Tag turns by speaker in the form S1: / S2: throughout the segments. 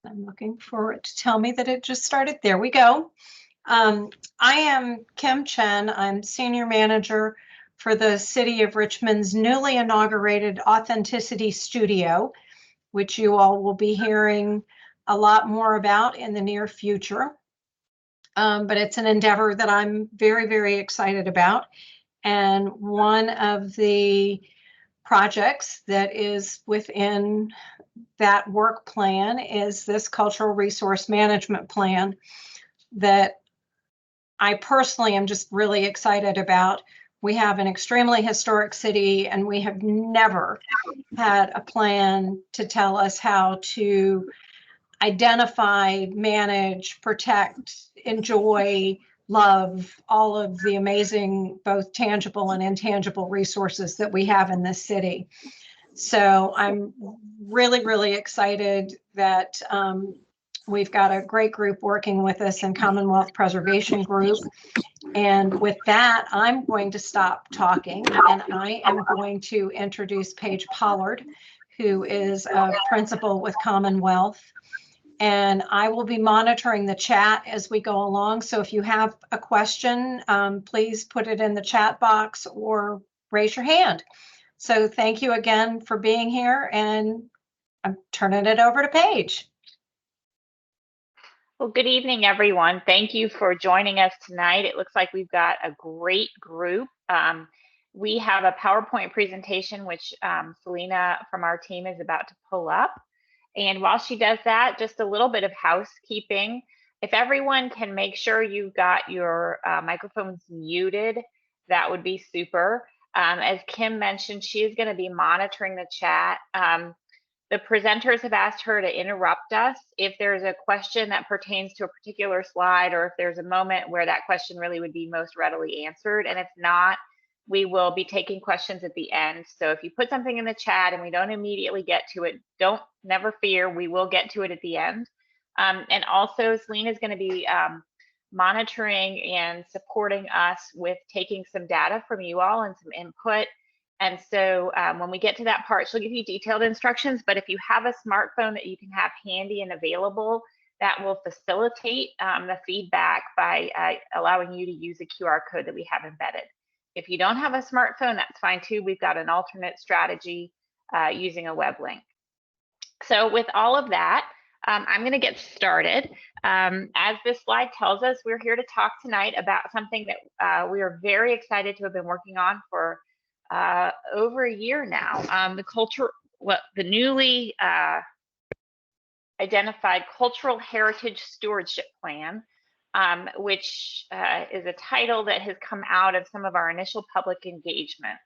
S1: I'm looking for it to tell me that it just started. There we go. I am Kim Chen. I'm Senior Manager for the City of Richmond's newly inaugurated Authenticity Studio, which you all will be hearing a lot more about in the near future. But it's an endeavor that I'm very, very excited about. And one of the projects that is within that work plan is this cultural resource management plan that I personally am just really excited about. We have an extremely historic city, and we have never had a plan to tell us how to identify, manage, protect, enjoy, love all of the amazing, both tangible and intangible resources that we have in this city. So I'm really, really excited that we've got a great group working with us in Commonwealth Preservation Group. And with that, I'm going to stop talking, and I am going to introduce Paige Pollard, who is a principal with Commonwealth. And I will be monitoring the chat as we go along. So if you have a question, please put it in the chat box or raise your hand. So thank you again for being here, and I'm turning it over to Paige.
S2: Well, good evening, everyone. Thank you for joining us tonight. It looks like we've got a great group. We have a PowerPoint presentation, which Selena from our team is about to pull up. And while she does that, just a little bit of housekeeping. If everyone can make sure you've got your microphones muted, that would be super. As Kim mentioned, she is going to be monitoring the chat. The presenters have asked her to interrupt us if there's a question that pertains to a particular slide, or if there's a moment where that question really would be most readily answered. And if not, we will be taking questions at the end. So if you put something in the chat and we don't immediately get to it, never fear, we will get to it at the end. And also, Selena is going to be monitoring and supporting us with taking some data from you all and some input. And so when we get to that part, she'll give you detailed instructions. But if you have a smartphone that you can have handy and available, that will facilitate the feedback by allowing you to use a QR code that we have embedded. If you don't have a smartphone, that's fine too. We've got an alternate strategy using a web link. So with all of that, I'm going to get started. As this slide tells us, we're here to talk tonight about something that we are very excited to have been working on for over a year now. The newly identified Cultural Heritage Stewardship Plan, which is a title that has come out of some of our initial public engagement.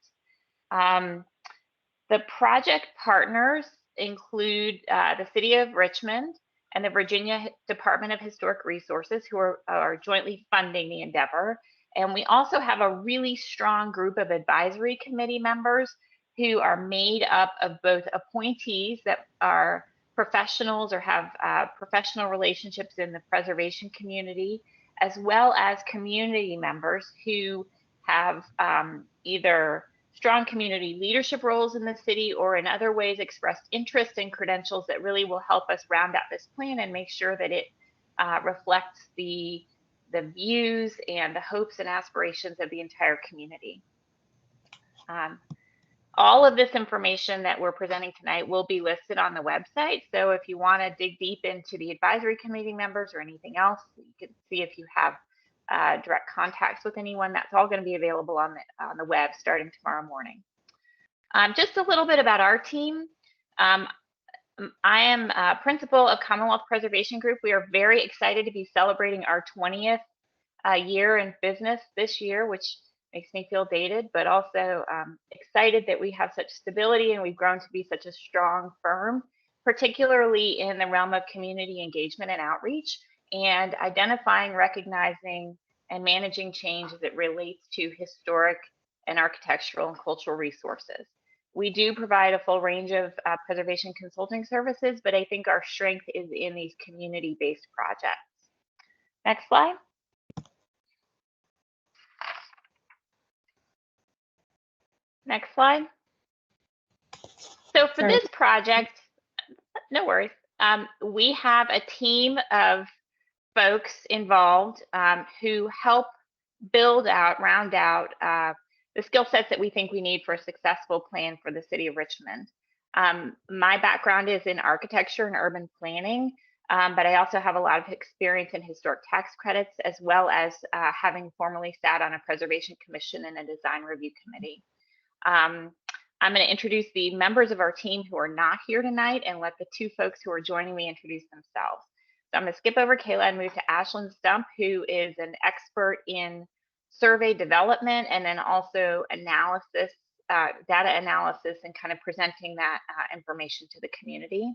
S2: The project partners include the City of Richmond and the Virginia Department of Historic Resources, who are jointly funding the endeavor. And we also have a really strong group of advisory committee members who are made up of both appointees that are professionals or have professional relationships in the preservation community, as well as community members who have either strong community leadership roles in the city or in other ways expressed interest and credentials that really will help us round out this plan and make sure that it reflects the views and the hopes and aspirations of the entire community. All of this information that we're presenting tonight will be listed on the website. So if you want to dig deep into the advisory committee members or anything else, you can see if you have direct contacts with anyone. That's all going to be available on the web starting tomorrow morning. Just a little bit about our team. I am principal of Commonwealth Preservation Group. We are very excited to be celebrating our 20th year in business this year, which makes me feel dated, but also excited that we have such stability and we've grown to be such a strong firm, particularly in the realm of community engagement and outreach, and identifying, recognizing, and managing change as it relates to historic and architectural and cultural resources. We do provide a full range of preservation consulting services, but I think our strength is in these community-based projects. Next slide. Next slide. So for this project, no worries. We have a team of folks involved who help build out, round out the skill sets that we think we need for a successful plan for the city of Richmond. My background is in architecture and urban planning, but I also have a lot of experience in historic tax credits, as well as having formerly sat on a preservation commission and a design review committee. I'm going to introduce the members of our team who are not here tonight and let the two folks who are joining me introduce themselves. So I'm going to skip over Kayla and move to Ashlyn Stump, who is an expert in survey development and then also analysis, data analysis, and kind of presenting that information to the community.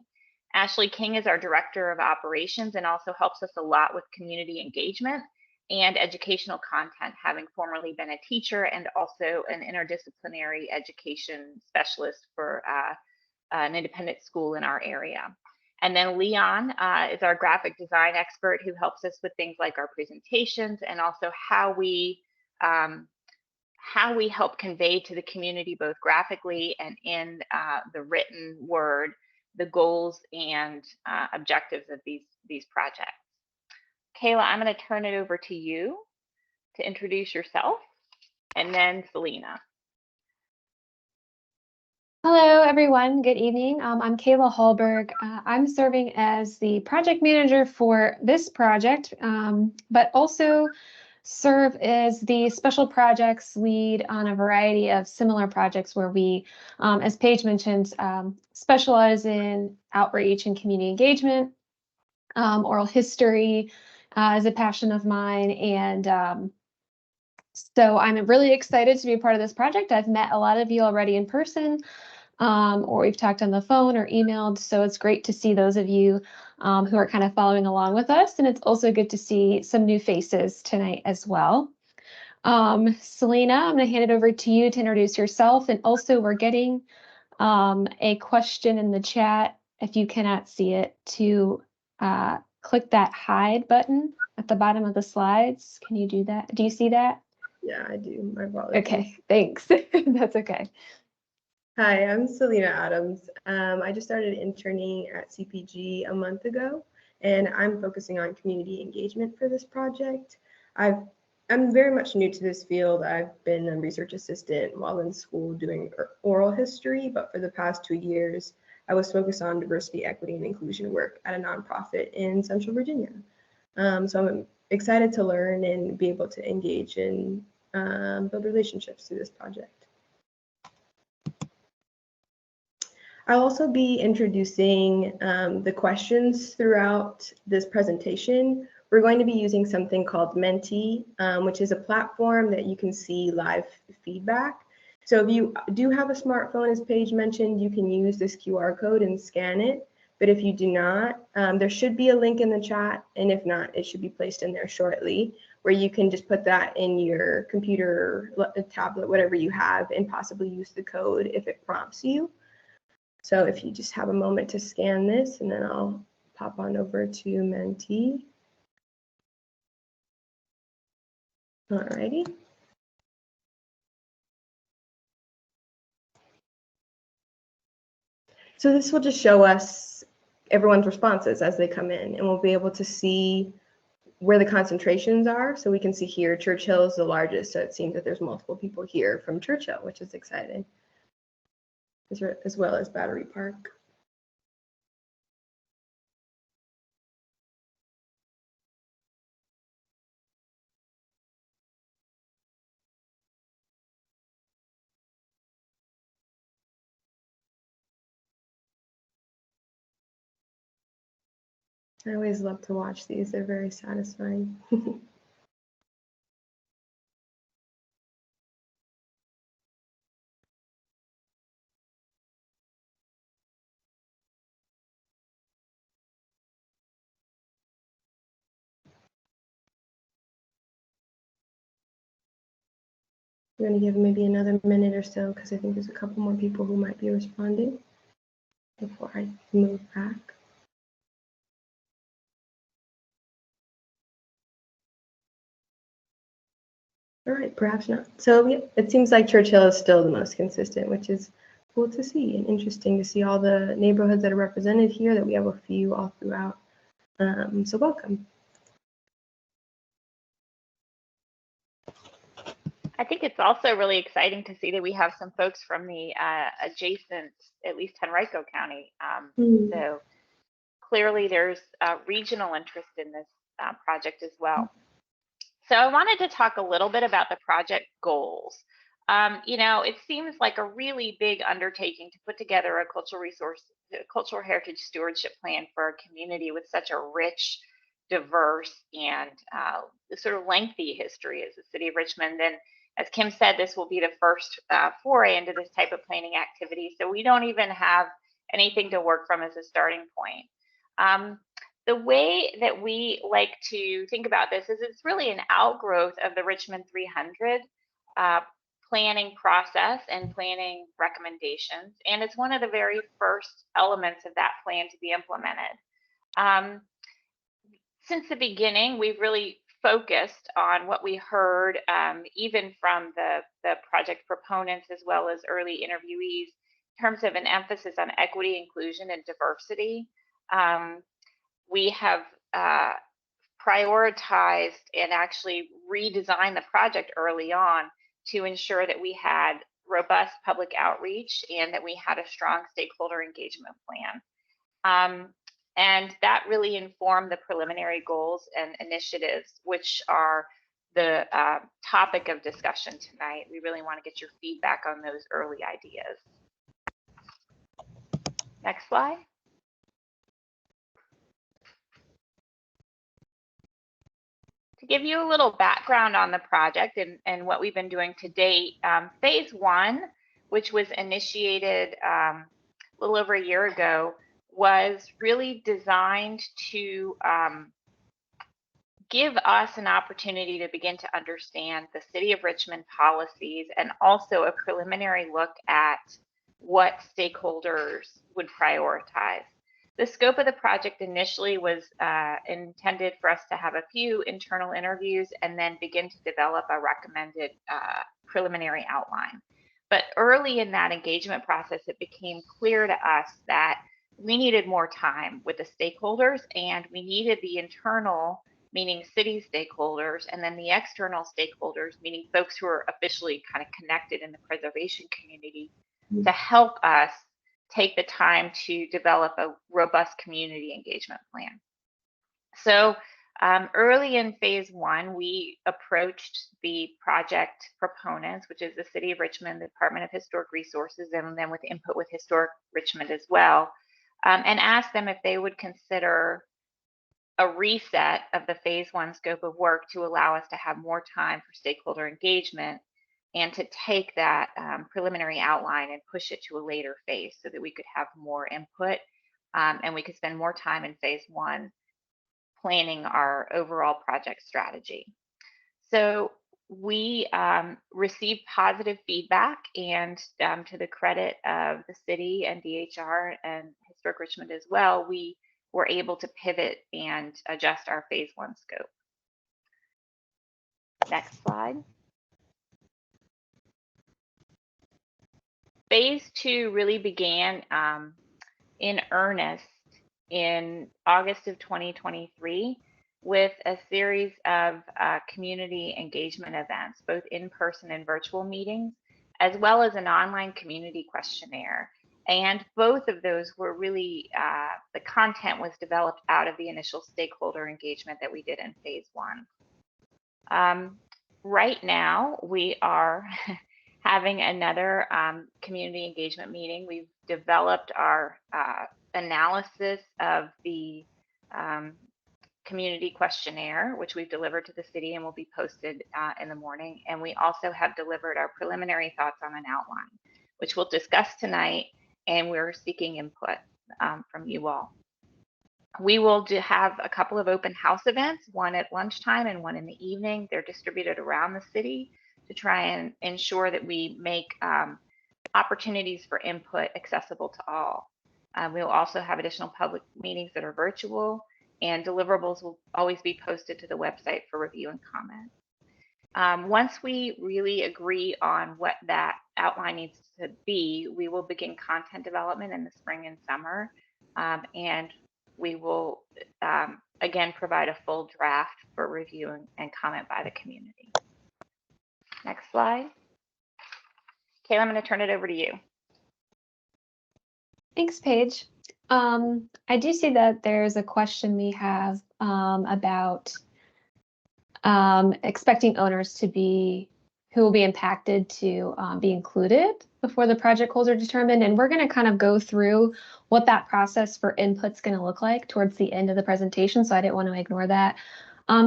S2: Ashley King is our director of operations and also helps us a lot with community engagement and educational content, having formerly been a teacher and also an interdisciplinary education specialist for an independent school in our area. And then Leon is our graphic design expert who helps us with things like our presentations and also how we help convey to the community, both graphically and in the written word, the goals and objectives of these projects. Kayla, I'm going to turn it over to you to introduce yourself, and then Selena.
S3: Hello, everyone. Good evening. I'm Kayla Hallberg. I'm serving as the project manager for this project, but also serve as the special projects lead on a variety of similar projects where we, as Paige mentioned, specialize in outreach and community engagement. Oral history is a passion of mine, and so I'm really excited to be a part of this project. I've met a lot of you already in person, or we've talked on the phone or emailed. So it's great to see those of you who are kind of following along with us. And it's also good to see some new faces tonight as well. Selena, I'm going to hand it over to you to introduce yourself. And also we're getting a question in the chat, if you cannot see it, to click that hide button at the bottom of the slides. Can you do that? Do you see that?
S4: Yeah, I do. My apologies.
S3: Okay, thanks. That's okay.
S4: Hi, I'm Selena Adams. I just started interning at CPG a month ago, and I'm focusing on community engagement for this project. I'm very much new to this field. I've been a research assistant while in school doing oral history, but for the past 2 years, I was focused on diversity, equity, and inclusion work at a nonprofit in Central Virginia. So I'm excited to learn and be able to engage and build relationships through this project. I'll also be introducing the questions throughout this presentation. We're going to be using something called Menti, which is a platform that you can see live feedback. So if you do have a smartphone, as Paige mentioned, you can use this QR code and scan it. But if you do not, there should be a link in the chat. And if not, it should be placed in there shortly, where you can just put that in your computer, tablet, whatever you have, and possibly use the code if it prompts you. So if you just have a moment to scan this, and then I'll pop on over to Menti. Alrighty. So this will just show us everyone's responses as they come in, and we'll be able to see where the concentrations are. So we can see here, Churchill is the largest. So it seems that there's multiple people here from Churchill, which is exciting, as well as Battery Park. I always love to watch these. They're very satisfying. I'm going to give maybe another minute or so because I think there's a couple more people who might be responding before I move back. All right, perhaps not. So yeah, it seems like Churchill is still the most consistent, which is cool to see and interesting to see all the neighborhoods that are represented here, that we have a few all throughout. So welcome.
S2: I think it's also really exciting to see that we have some folks from the adjacent, at least Henrico County. So clearly there's regional interest in this project as well. So I wanted to talk a little bit about the project goals. You know, it seems like a really big undertaking to put together a cultural heritage stewardship plan for a community with such a rich, diverse, and sort of lengthy history as the city of Richmond. And as Kim said, this will be the first foray into this type of planning activity. So we don't even have anything to work from as a starting point. The way that we like to think about this is it's really an outgrowth of the Richmond 300 planning process and planning recommendations. And it's one of the very first elements of that plan to be implemented. Since the beginning, we've really focused on what we heard, even from the project proponents as well as early interviewees, in terms of an emphasis on equity, inclusion, and diversity. We have prioritized and actually redesigned the project early on to ensure that we had robust public outreach and that we had a strong stakeholder engagement plan. And that really informed the preliminary goals and initiatives, which are the topic of discussion tonight. We really want to get your feedback on those early ideas. Next slide. To give you a little background on the project and what we've been doing to date, phase one, which was initiated a little over a year ago, was really designed to give us an opportunity to begin to understand the City of Richmond policies and also a preliminary look at what stakeholders would prioritize. The scope of the project initially was intended for us to have a few internal interviews and then begin to develop a recommended preliminary outline. But early in that engagement process, it became clear to us that we needed more time with the stakeholders, and we needed the internal, meaning city stakeholders, and then the external stakeholders, meaning folks who are officially kind of connected in the preservation community, to help us take the time to develop a robust community engagement plan. So early in phase one, we approached the project proponents, which is the City of Richmond, the Department of Historic Resources, and then with input with Historic Richmond as well, and asked them if they would consider a reset of the phase one scope of work to allow us to have more time for stakeholder engagement and to take that preliminary outline and push it to a later phase so that we could have more input and we could spend more time in phase one planning our overall project strategy. So we received positive feedback, and to the credit of the city and DHR and Historic Richmond as well, we were able to pivot and adjust our phase one scope. Next slide. Phase two really began in earnest in August of 2023 with a series of community engagement events, both in-person and virtual meetings, as well as an online community questionnaire. And both of those were really, the content was developed out of the initial stakeholder engagement that we did in phase one. Right now, we are having another community engagement meeting. We've developed our analysis of the community questionnaire, which we've delivered to the city and will be posted in the morning. And we also have delivered our preliminary thoughts on an outline, which we'll discuss tonight, and we're seeking input from you all. We will have a couple of open house events, one at lunchtime and one in the evening. They're distributed around the city to try and ensure that we make opportunities for input accessible to all. We will also have additional public meetings that are virtual, and deliverables will always be posted to the website for review and comment. Once we really agree on what that outline needs to be, we will begin content development in the spring and summer, and we will again provide a full draft for review and comment by the community. Next slide. Kayla, I'm going to turn it over to you.
S3: Thanks, Paige. I do see that there's a question we have about expecting owners to be, who will be impacted to be included before the project goals are determined. And we're going to kind of go through what that process for input's going to look like towards the end of the presentation. So I didn't want to ignore that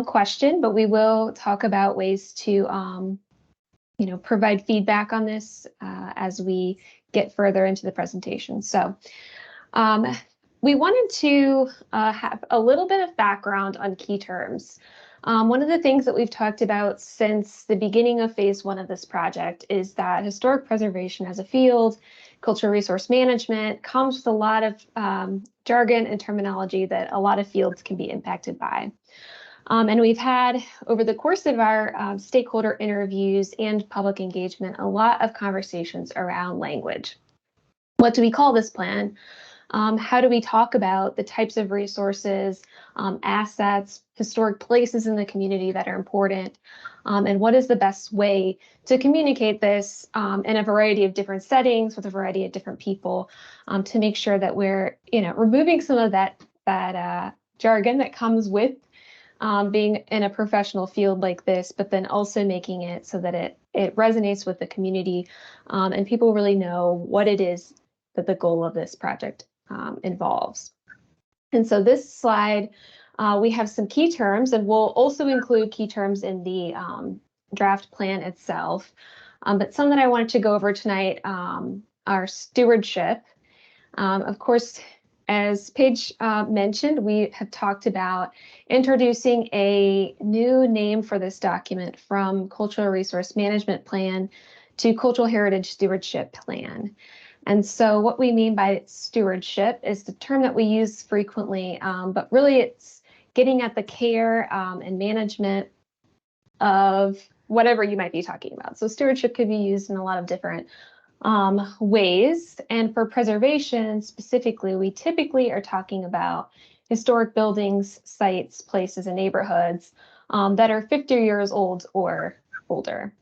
S3: question, but we will talk about ways to provide feedback on this as we get further into the presentation. So we wanted to have a little bit of background on key terms. One of the things that we've talked about since the beginning of phase 1 of this project is that historic preservation as a field, cultural resource management, comes with a lot of jargon and terminology that a lot of fields can be impacted by. And we've had, over the course of our stakeholder interviews and public engagement, a lot of conversations around language. What do we call this plan? How do we talk about the types of resources, assets, historic places in the community that are important? And what is the best way to communicate this in a variety of different settings with a variety of different people to make sure that we're, removing some of that jargon that comes with being in a professional field like this, but then also making it so that it resonates with the community and people really know what it is that the goal of this project involves. And so this slide, we have some key terms, and we'll also include key terms in the draft plan itself. But some that I wanted to go over tonight are stewardship. Of course, as Paige mentioned, we have talked about introducing a new name for this document from Cultural Resource Management Plan to Cultural Heritage Stewardship Plan. And so what we mean by stewardship is the term that we use frequently, but really it's getting at the care and management of whatever you might be talking about. So stewardship could be used in a lot of different ways. And for preservation specifically, we typically are talking about historic buildings, sites, places, and neighborhoods that are 50 years old or older.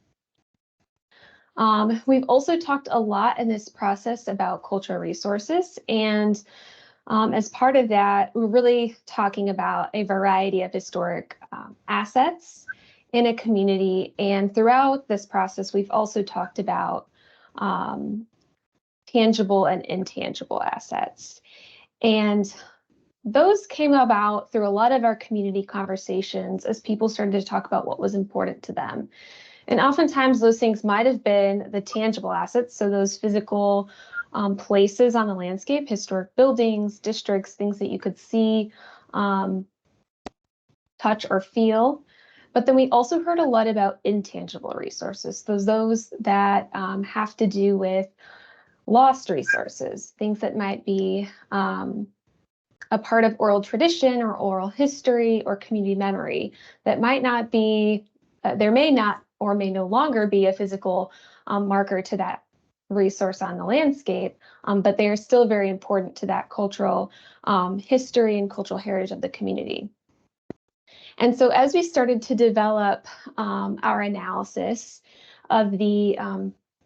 S3: We've also talked a lot in this process about cultural resources, and as part of that, we're really talking about a variety of historic assets in a community. And throughout this process, we've also talked about tangible and intangible assets. And those came about through a lot of our community conversations as people started to talk about what was important to them. And oftentimes those things might have been the tangible assets, so those physical places on the landscape, historic buildings, districts, things that you could see, touch, or feel. But then we also heard a lot about intangible resources, those that have to do with lost resources, things that might be a part of oral tradition or oral history or community memory that might not be, there may not or may no longer be a physical marker to that resource on the landscape, but they are still very important to that cultural history and cultural heritage of the community. And so as we started to develop our analysis of the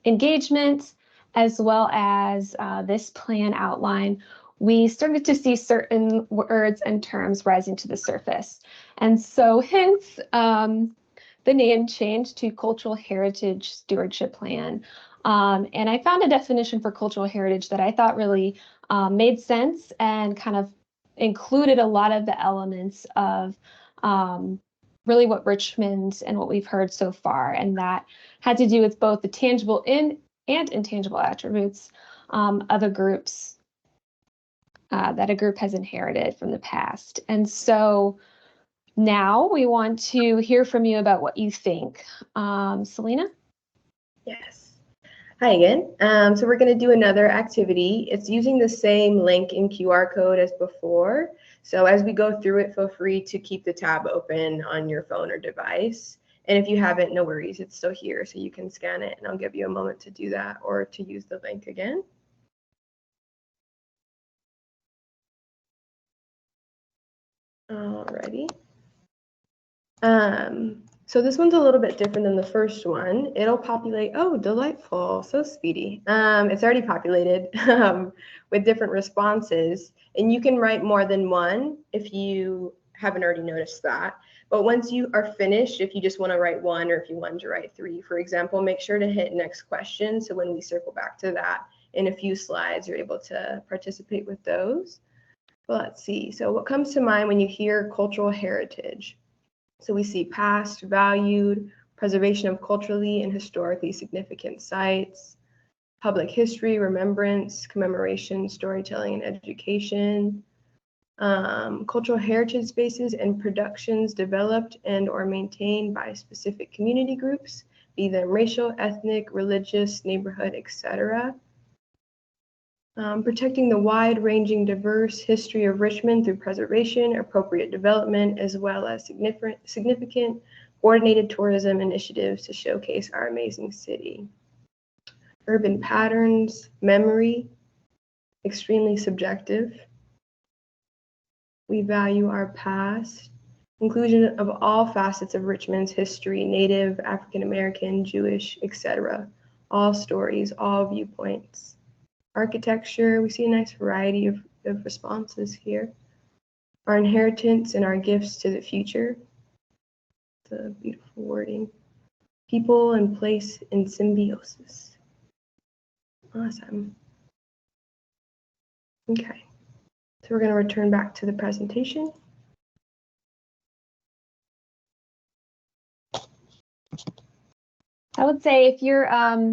S3: engagement as well as this plan outline, we started to see certain words and terms rising to the surface. And so hence the name change to Cultural Heritage Stewardship Plan. And I found a definition for cultural heritage that I thought really made sense and kind of included a lot of the elements of really what Richmond and what we've heard so far. And that had to do with both the tangible and intangible attributes of a group's that a group has inherited from the past. And so now we want to hear from you about what you think. Selena?
S4: Yes. Hi again. So we're going to do another activity. It's using the same link and QR code as before. So as we go through it, feel free to keep the tab open on your phone or device. And if you haven't, no worries, it's still here, so you can scan it, and I'll give you a moment to do that or to use the link again. Alrighty. So this one's a little bit different than the first one. It'll populate, oh, delightful, so speedy. It's already populated with different responses, and you can write more than one if you haven't already noticed that. But once you are finished, if you just want to write one or if you want to write three, for example, make sure to hit next question. So when we circle back to that in a few slides, you're able to participate with those. Well, let's see. So what comes to mind when you hear cultural heritage? So we see past, valued, preservation of culturally and historically significant sites, public history, remembrance, commemoration, storytelling, and education, cultural heritage spaces and productions developed and or maintained by specific community groups, be them racial, ethnic, religious, neighborhood, etc. Protecting the wide-ranging, diverse history of Richmond through preservation, appropriate development, as well as significant coordinated tourism initiatives to showcase our amazing city. Urban patterns, memory, extremely subjective. We value our past. Inclusion of all facets of Richmond's history, Native, African American, Jewish, etc. All stories, all viewpoints. Architecture, we see a nice variety of responses here. Our inheritance and our gifts to the future. It's a beautiful wording. People and place in symbiosis. Awesome. Okay, so we're going to return back to the presentation.
S3: I would say if you're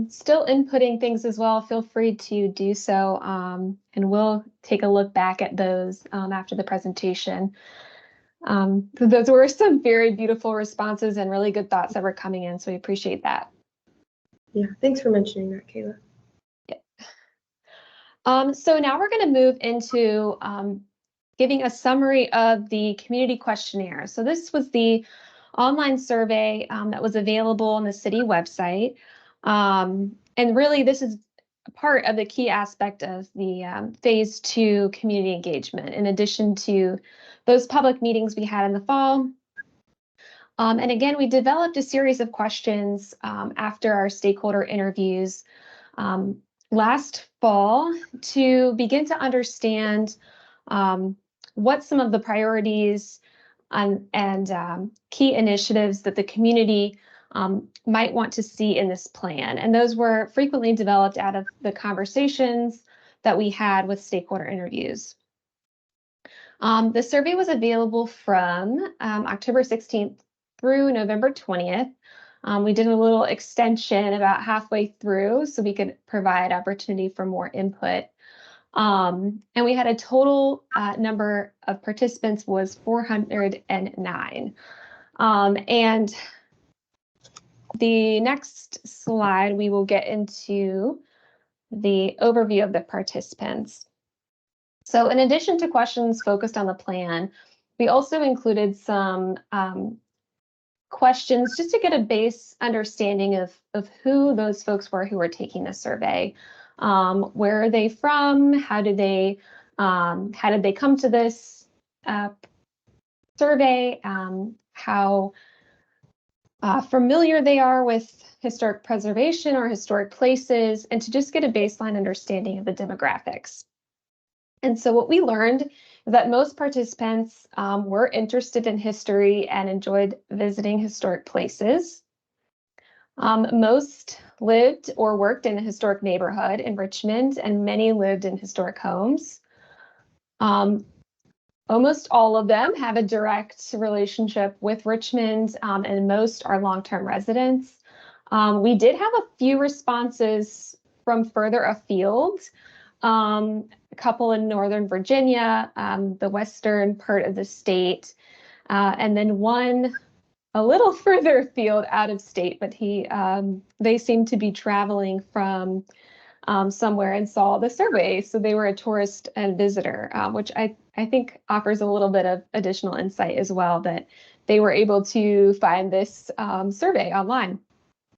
S3: still inputting things as well, feel free to do so, and we'll take a look back at those after the presentation. Those were some very beautiful responses and really good thoughts that were coming in, so we appreciate that.
S4: Yeah, thanks for mentioning that, Kayla.
S3: Yeah. So now we're going to move into giving a summary of the community questionnaire. So this was the online survey that was available on the city website. And really, this is part of the key aspect of the phase 2 community engagement, in addition to those public meetings we had in the fall. And again, we developed a series of questions after our stakeholder interviews last fall to begin to understand what some of the priorities and key initiatives that the community might want to see in this plan. And those were frequently developed out of the conversations that we had with stakeholder interviews. The survey was available from October 16th through November 20th. We did a little extension about halfway through so we could provide opportunity for more input. And we had a total number of participants was 409. And the next slide, we will get into the overview of the participants. So in addition to questions focused on the plan, we also included some questions just to get a base understanding of who those folks were who were taking the survey. Where are they from? How did they come to this survey? How familiar they are with historic preservation or historic places, and to just get a baseline understanding of the demographics. And so what we learned is that most participants were interested in history and enjoyed visiting historic places. Most lived or worked in a historic neighborhood in Richmond, and many lived in historic homes. Almost all of them have a direct relationship with Richmond, and most are long-term residents. We did have a few responses from further afield, a couple in Northern Virginia, the western part of the state, and then one a little further afield out of state, but they seemed to be traveling from somewhere and saw the survey. So they were a tourist and visitor, which I think offers a little bit of additional insight as well, that they were able to find this survey online.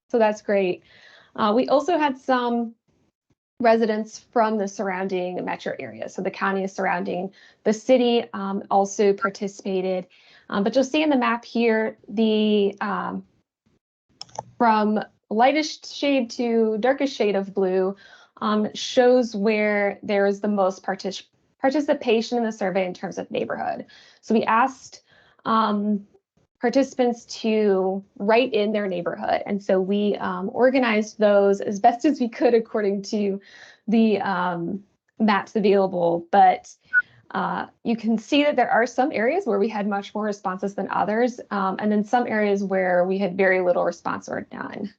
S3: So that's great. We also had some residents from the surrounding metro area. So the county surrounding the city also participated. But you'll see in the map here, the from lightest shade to darkest shade of blue shows where there is the most participation in the survey in terms of neighborhood. So we asked participants to write in their neighborhood. And so we organized those as best as we could according to the maps available. But you can see that there are some areas where we had much more responses than others, and then some areas where we had very little response or none.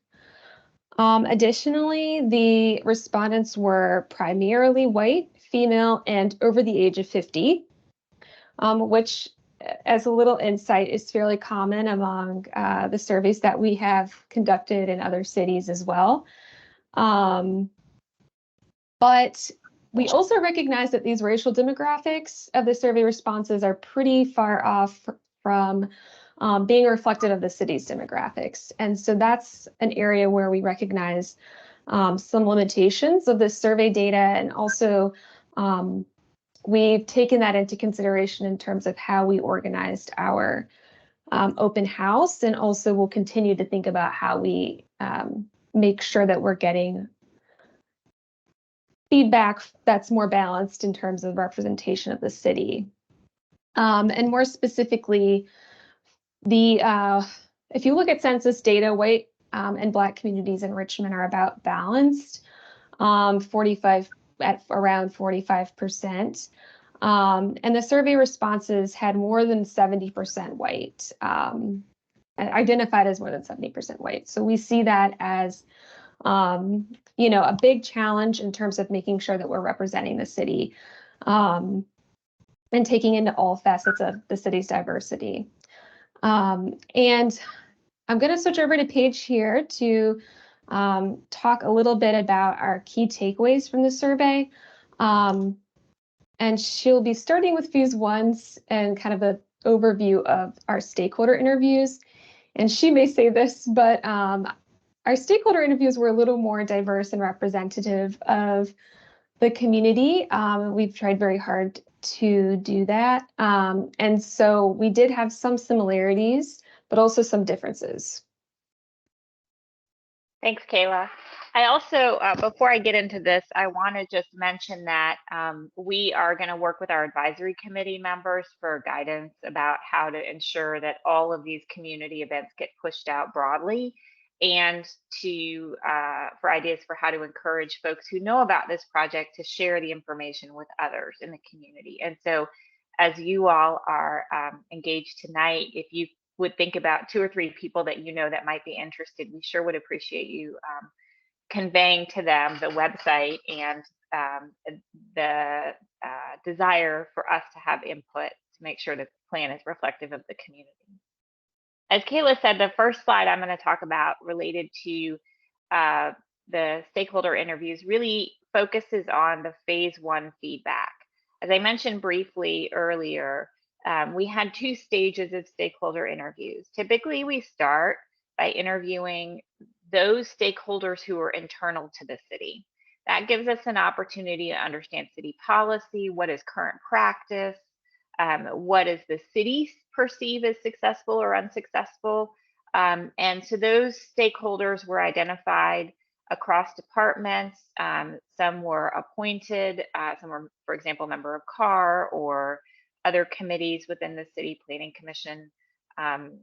S3: Additionally, the respondents were primarily white, female, and over the age of 50, which, as a little insight, is fairly common among the surveys that we have conducted in other cities as well. But we also recognize that these racial demographics of the survey responses are pretty far off from being reflective of the city's demographics. And so that's an area where we recognize some limitations of the survey data, and also we've taken that into consideration in terms of how we organized our open house, and also we'll continue to think about how we make sure that we're getting feedback that's more balanced in terms of representation of the city. And more specifically, if you look at census data, white and Black communities in Richmond are about balanced, around 45%. And the survey responses had more than 70% white, identified as more than 70% white. So we see that as a big challenge in terms of making sure that we're representing the city and taking into all facets of the city's diversity. And I'm going to switch over to Paige here to talk a little bit about our key takeaways from the survey. And she'll be starting with phase 1 and kind of an overview of our stakeholder interviews. And she may say this, but our stakeholder interviews were a little more diverse and representative of the community. We've tried very hard to do that. And so we did have some similarities, but also some differences.
S2: Thanks, Kayla. I also, before I get into this, I want to just mention that we are going to work with our advisory committee members for guidance about how to ensure that all of these community events get pushed out broadly, and for ideas for how to encourage folks who know about this project to share the information with others in the community. And so as you all are engaged tonight, if you would think about 2 or 3 people that you know that might be interested, we sure would appreciate you conveying to them the website and the desire for us to have input to make sure that the plan is reflective of the community. As Kayla said, the first slide I'm going to talk about related to the stakeholder interviews really focuses on the phase 1 feedback. As I mentioned briefly earlier, we had 2 stages of stakeholder interviews. Typically, we start by interviewing those stakeholders who are internal to the city. That gives us an opportunity to understand city policy, what is current practice, what does the city perceive as successful or unsuccessful. And so those stakeholders were identified across departments. Some were appointed, some were, for example, member of CAR or other committees within the City Planning Commission.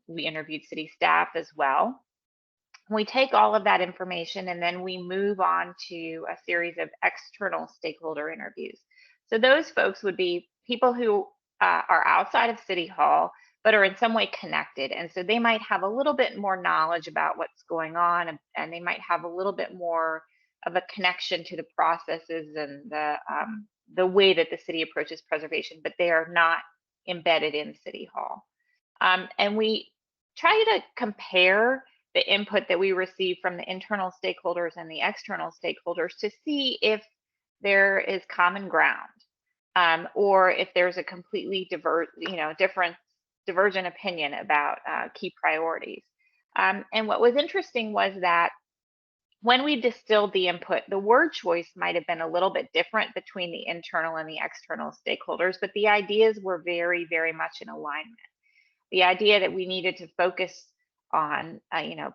S2: We interviewed city staff as well. We take all of that information and then we move on to a series of external stakeholder interviews. So those folks would be people who are outside of City Hall, but are in some way connected. And so they might have a little bit more knowledge about what's going on, and they might have a little bit more of a connection to the processes and the way that the city approaches preservation, but they are not embedded in City Hall. And we try to compare the input that we receive from the internal stakeholders and the external stakeholders to see if there is common ground, or if there's a completely different divergent opinion about key priorities. And what was interesting was that when we distilled the input, the word choice might have been a little bit different between the internal and the external stakeholders, but the ideas were very, very much in alignment. The idea that we needed to focus on,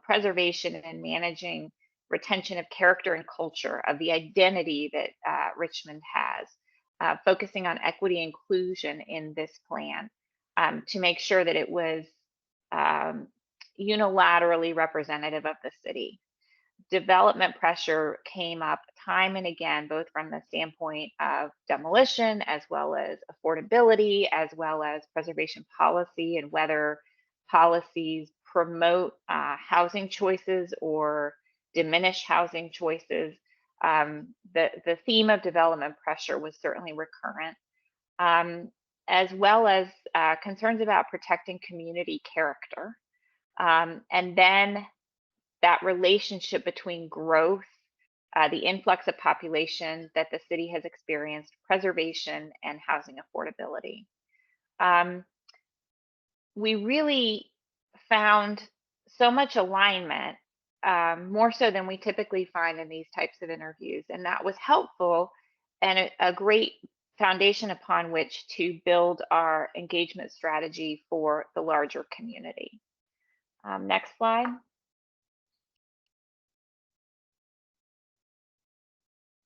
S2: preservation and managing retention of character and culture, of the identity that Richmond has, focusing on equity and inclusion in this plan, to make sure that it was unilaterally representative of the city. Development pressure came up time and again, both from the standpoint of demolition, as well as affordability, as well as preservation policy, and whether policies promote housing choices or diminish housing choices. The theme of development pressure was certainly recurrent, as well as concerns about protecting community character. And then that relationship between growth, the influx of population that the city has experienced, preservation, and housing affordability. We really found so much alignment, more so than we typically find in these types of interviews, and that was helpful and a great foundation upon which to build our engagement strategy for the larger community. Next slide.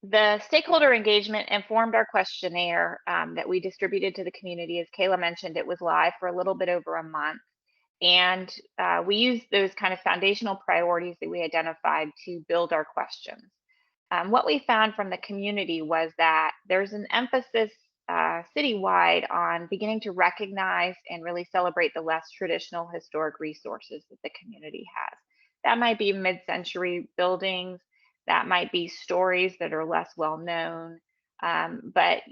S2: The stakeholder engagement informed our questionnaire that we distributed to the community. As Kayla mentioned, it was live for a little bit over a month. And we used those kind of foundational priorities that we identified to build our questions. What we found from the community was that there's an emphasis citywide on beginning to recognize and really celebrate the less traditional historic resources that the community has. That might be mid-century buildings, that might be stories that are less well known. But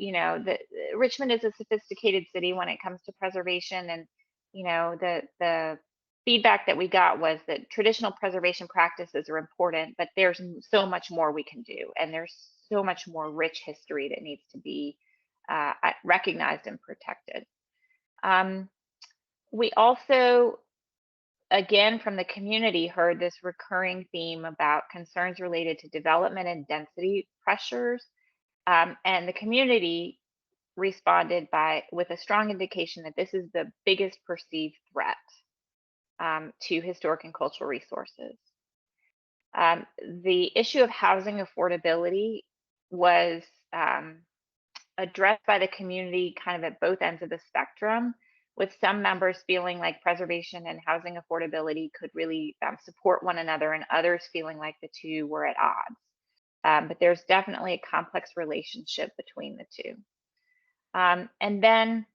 S2: Richmond is a sophisticated city when it comes to preservation, and the feedback that we got was that traditional preservation practices are important, but there's so much more we can do, and there's so much more rich history that needs to be recognized and protected. We also, again, from the community, heard this recurring theme about concerns related to development and density pressures, and the community responded with a strong indication that this is the biggest perceived threat to historic and cultural resources. The issue of housing affordability was addressed by the community kind of at both ends of the spectrum, with some members feeling like preservation and housing affordability could really support one another, and others feeling like the two were at odds. But there's definitely a complex relationship between the two. And then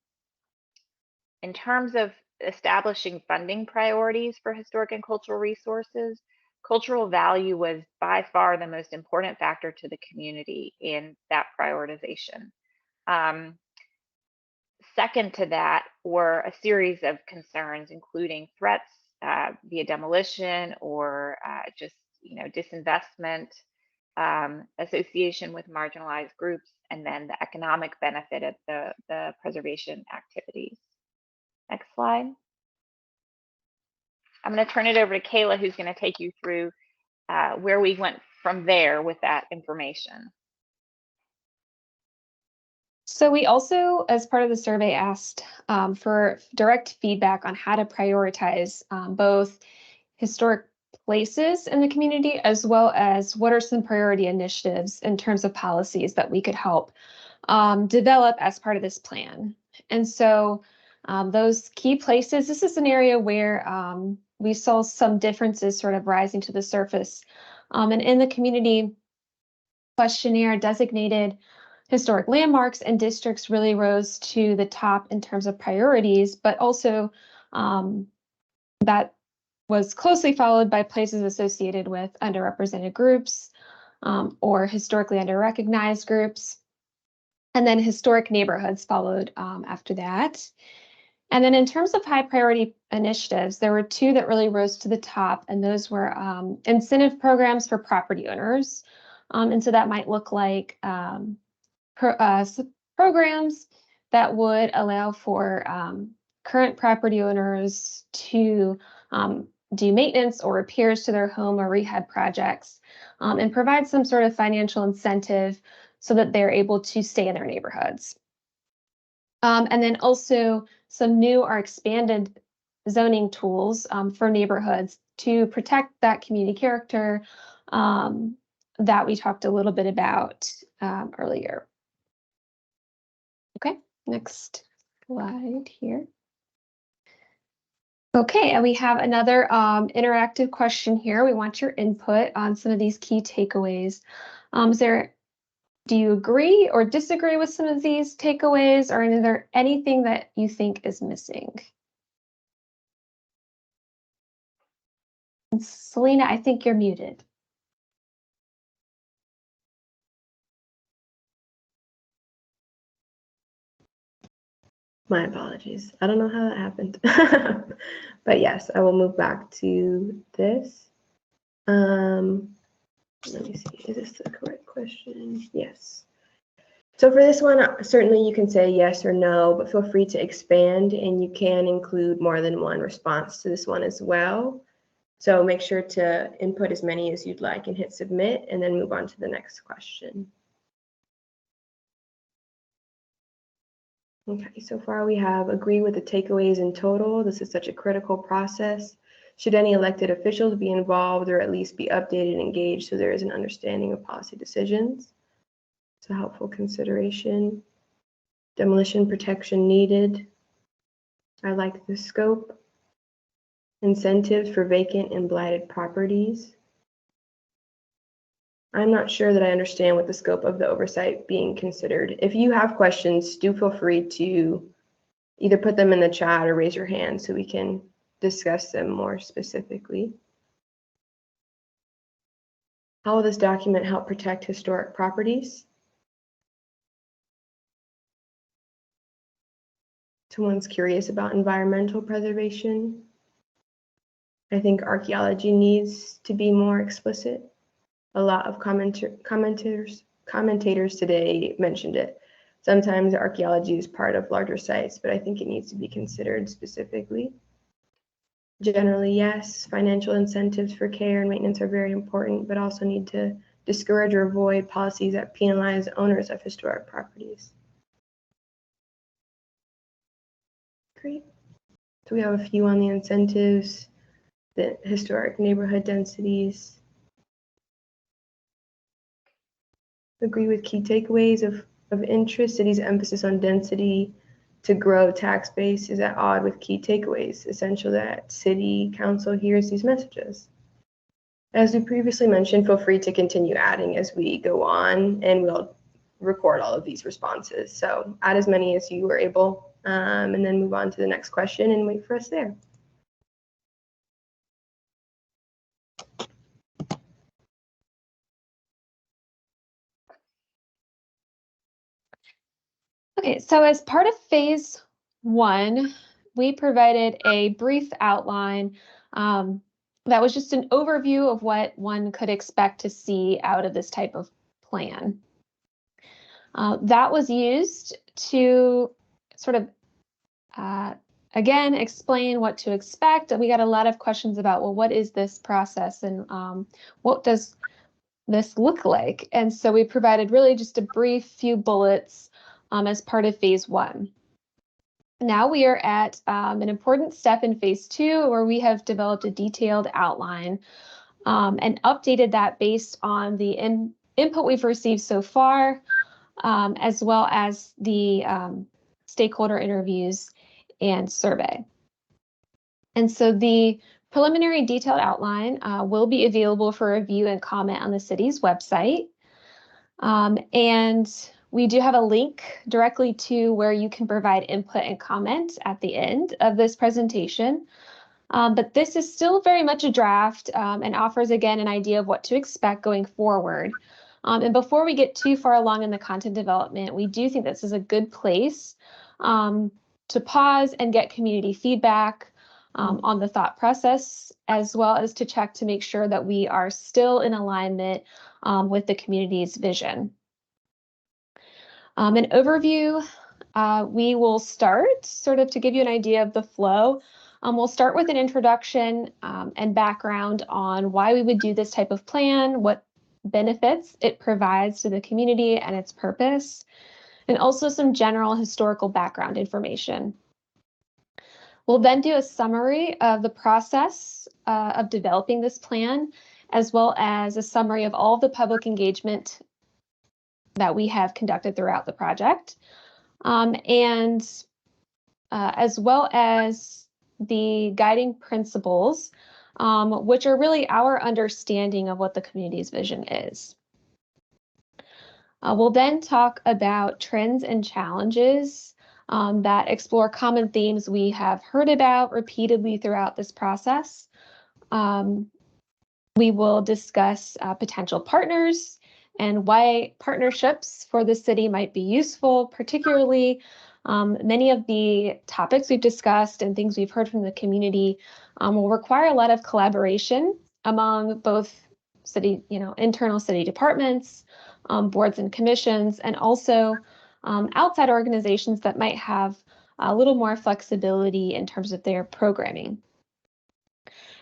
S2: in terms of establishing funding priorities for historic and cultural resources, cultural value was by far the most important factor to the community in that prioritization. Second to that were a series of concerns, including threats via demolition or just disinvestment, association with marginalized groups, and then the economic benefit of the preservation activities. Next slide. I'm going to turn it over to Kayla, who's going to take you through where we went from there with that information.
S3: So we also, as part of the survey, asked for direct feedback on how to prioritize both historic places in the community, as well as what are some priority initiatives in terms of policies that we could help develop as part of this plan. And so those key places, this is an area where we saw some differences sort of rising to the surface. And in the community questionnaire, designated historic landmarks and districts really rose to the top in terms of priorities, but also that was closely followed by places associated with underrepresented groups or historically underrecognized groups. And then historic neighborhoods followed after that. And then in terms of high priority initiatives, there were two that really rose to the top, and those were incentive programs for property owners. And so that might look like programs that would allow for current property owners to do maintenance or repairs to their home or rehab projects, and provide some sort of financial incentive so that they're able to stay in their neighborhoods. And then also some new or expanded zoning tools for neighborhoods to protect that community character that we talked a little bit about earlier. Okay, next slide here. Okay, and we have another interactive question here. We want your input on some of these key takeaways. Do you agree or disagree with some of these takeaways, or is there anything that you think is missing? And Selena, I think you're muted.
S4: My apologies. I don't know how that happened. But yes, I will move back to this. Let me see, is this the correct question? Yes. So for this one, certainly you can say yes or no, but feel free to expand, and you can include more than one response to this one as well. So make sure to input as many as you'd like and hit submit, and then move on to the next question. Okay, so far we have agree with the takeaways in total. This is such a critical process. Should any elected officials be involved or at least be updated and engaged so there is an understanding of policy decisions? It's a helpful consideration. Demolition protection needed. I like the scope. Incentives for vacant and blighted properties. I'm not sure that I understand what the scope of the oversight being considered. If you have questions, do feel free to either put them in the chat or raise your hand so we can discuss them more specifically. How will this document help protect historic properties? Someone's curious about environmental preservation. I think archaeology needs to be more explicit. A lot of commentators today mentioned it. Sometimes archaeology is part of larger sites, but I think it needs to be considered specifically. Generally, yes, financial incentives for care and maintenance are very important, but also need to discourage or avoid policies that penalize owners of historic properties. Great. So we have a few on the incentives, the historic neighborhood densities. Agree with key takeaways of interest. City's emphasis on density to grow tax base is at odds with key takeaways. Essential that City Council hears these messages. As we previously mentioned, feel free to continue adding as we go on, and we'll record all of these responses. So add as many as you were able, and then move on to the next question and wait for us there.
S3: Okay, so as part of phase 1, we provided a brief outline that was just an overview of what one could expect to see out of this type of plan. That was used to sort of, again, explain what to expect. We got a lot of questions about, well, what is this process and what does this look like? And so we provided really just a brief few bullets as part of phase 1. Now we are at an important step in phase 2 where we have developed a detailed outline and updated that based on the input we've received so far, as well as the stakeholder interviews and survey. And so the preliminary detailed outline will be available for review and comment on the city's website. And we do have a link directly to where you can provide input and comment at the end of this presentation. But this is still very much a draft and offers, again, an idea of what to expect going forward. And before we get too far along in the content development, we do think this is a good place to pause and get community feedback on the thought process, as well as to check to make sure that we are still in alignment with the community's vision. An overview We will start sort of to give you an idea of the flow. We'll start with an introduction and background on why we would do this type of plan, what benefits it provides to the community and its purpose, and also some general historical background information. We'll then do a summary of the process of developing this plan, as well as a summary of all of the public engagement that we have conducted throughout the project, and as well as the guiding principles, which are really our understanding of what the community's vision is. We'll then talk about trends and challenges that explore common themes we have heard about repeatedly throughout this process. We will discuss potential partners and why partnerships for the city might be useful, particularly many of the topics we've discussed and things we've heard from the community will require a lot of collaboration among both city, internal city departments, boards and commissions, and also outside organizations that might have a little more flexibility in terms of their programming.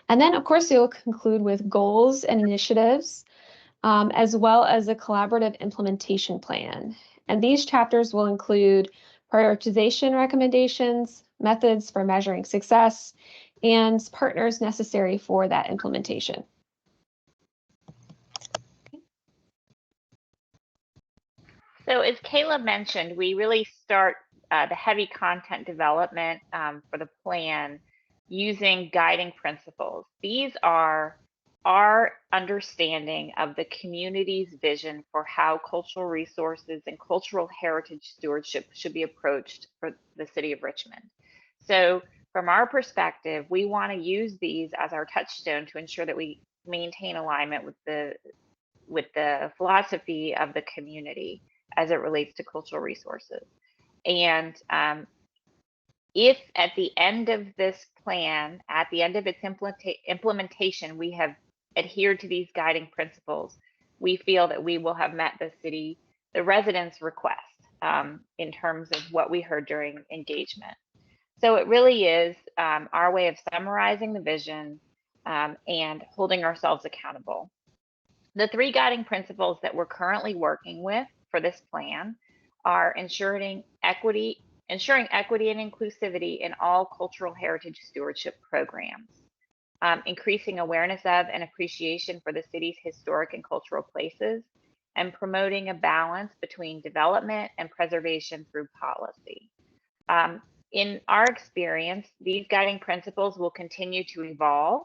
S3: And then, of course, we'll conclude with goals and initiatives, as well as a collaborative implementation plan. And these chapters will include prioritization recommendations, methods for measuring success, and partners necessary for that implementation.
S2: So as Kayla mentioned, we really start the heavy content development for the plan using guiding principles. These are our understanding of the community's vision for how cultural resources and cultural heritage stewardship should be approached for the city of Richmond. So from our perspective, we want to use these as our touchstone to ensure that we maintain alignment with the philosophy of the community as it relates to cultural resources. And if at the end of this plan, at the end of its implementation, we have adhered to these guiding principles, we feel that we will have met the residents' request in terms of what we heard during engagement. So it really is our way of summarizing the vision and holding ourselves accountable. The three guiding principles that we're currently working with for this plan are ensuring equity and inclusivity in all cultural heritage stewardship programs, increasing awareness of and appreciation for the city's historic and cultural places, and promoting a balance between development and preservation through policy. In our experience, these guiding principles will continue to evolve.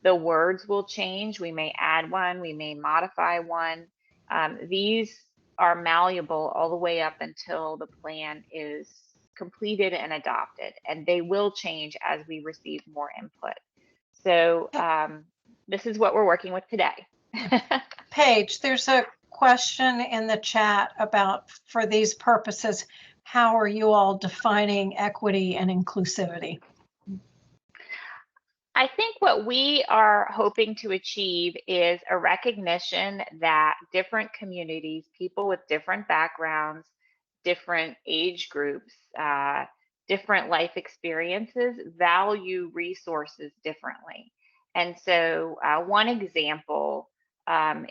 S2: The words will change. We may add one, we may modify one. These are malleable all the way up until the plan is completed and adopted, and they will change as we receive more input. So this is what we're working with today.
S1: Paige, there's a question in the chat about, for these purposes, how are you all defining equity and inclusivity?
S2: I think what we are hoping to achieve is a recognition that different communities, people with different backgrounds, different age groups, different life experiences value resources differently. And so one example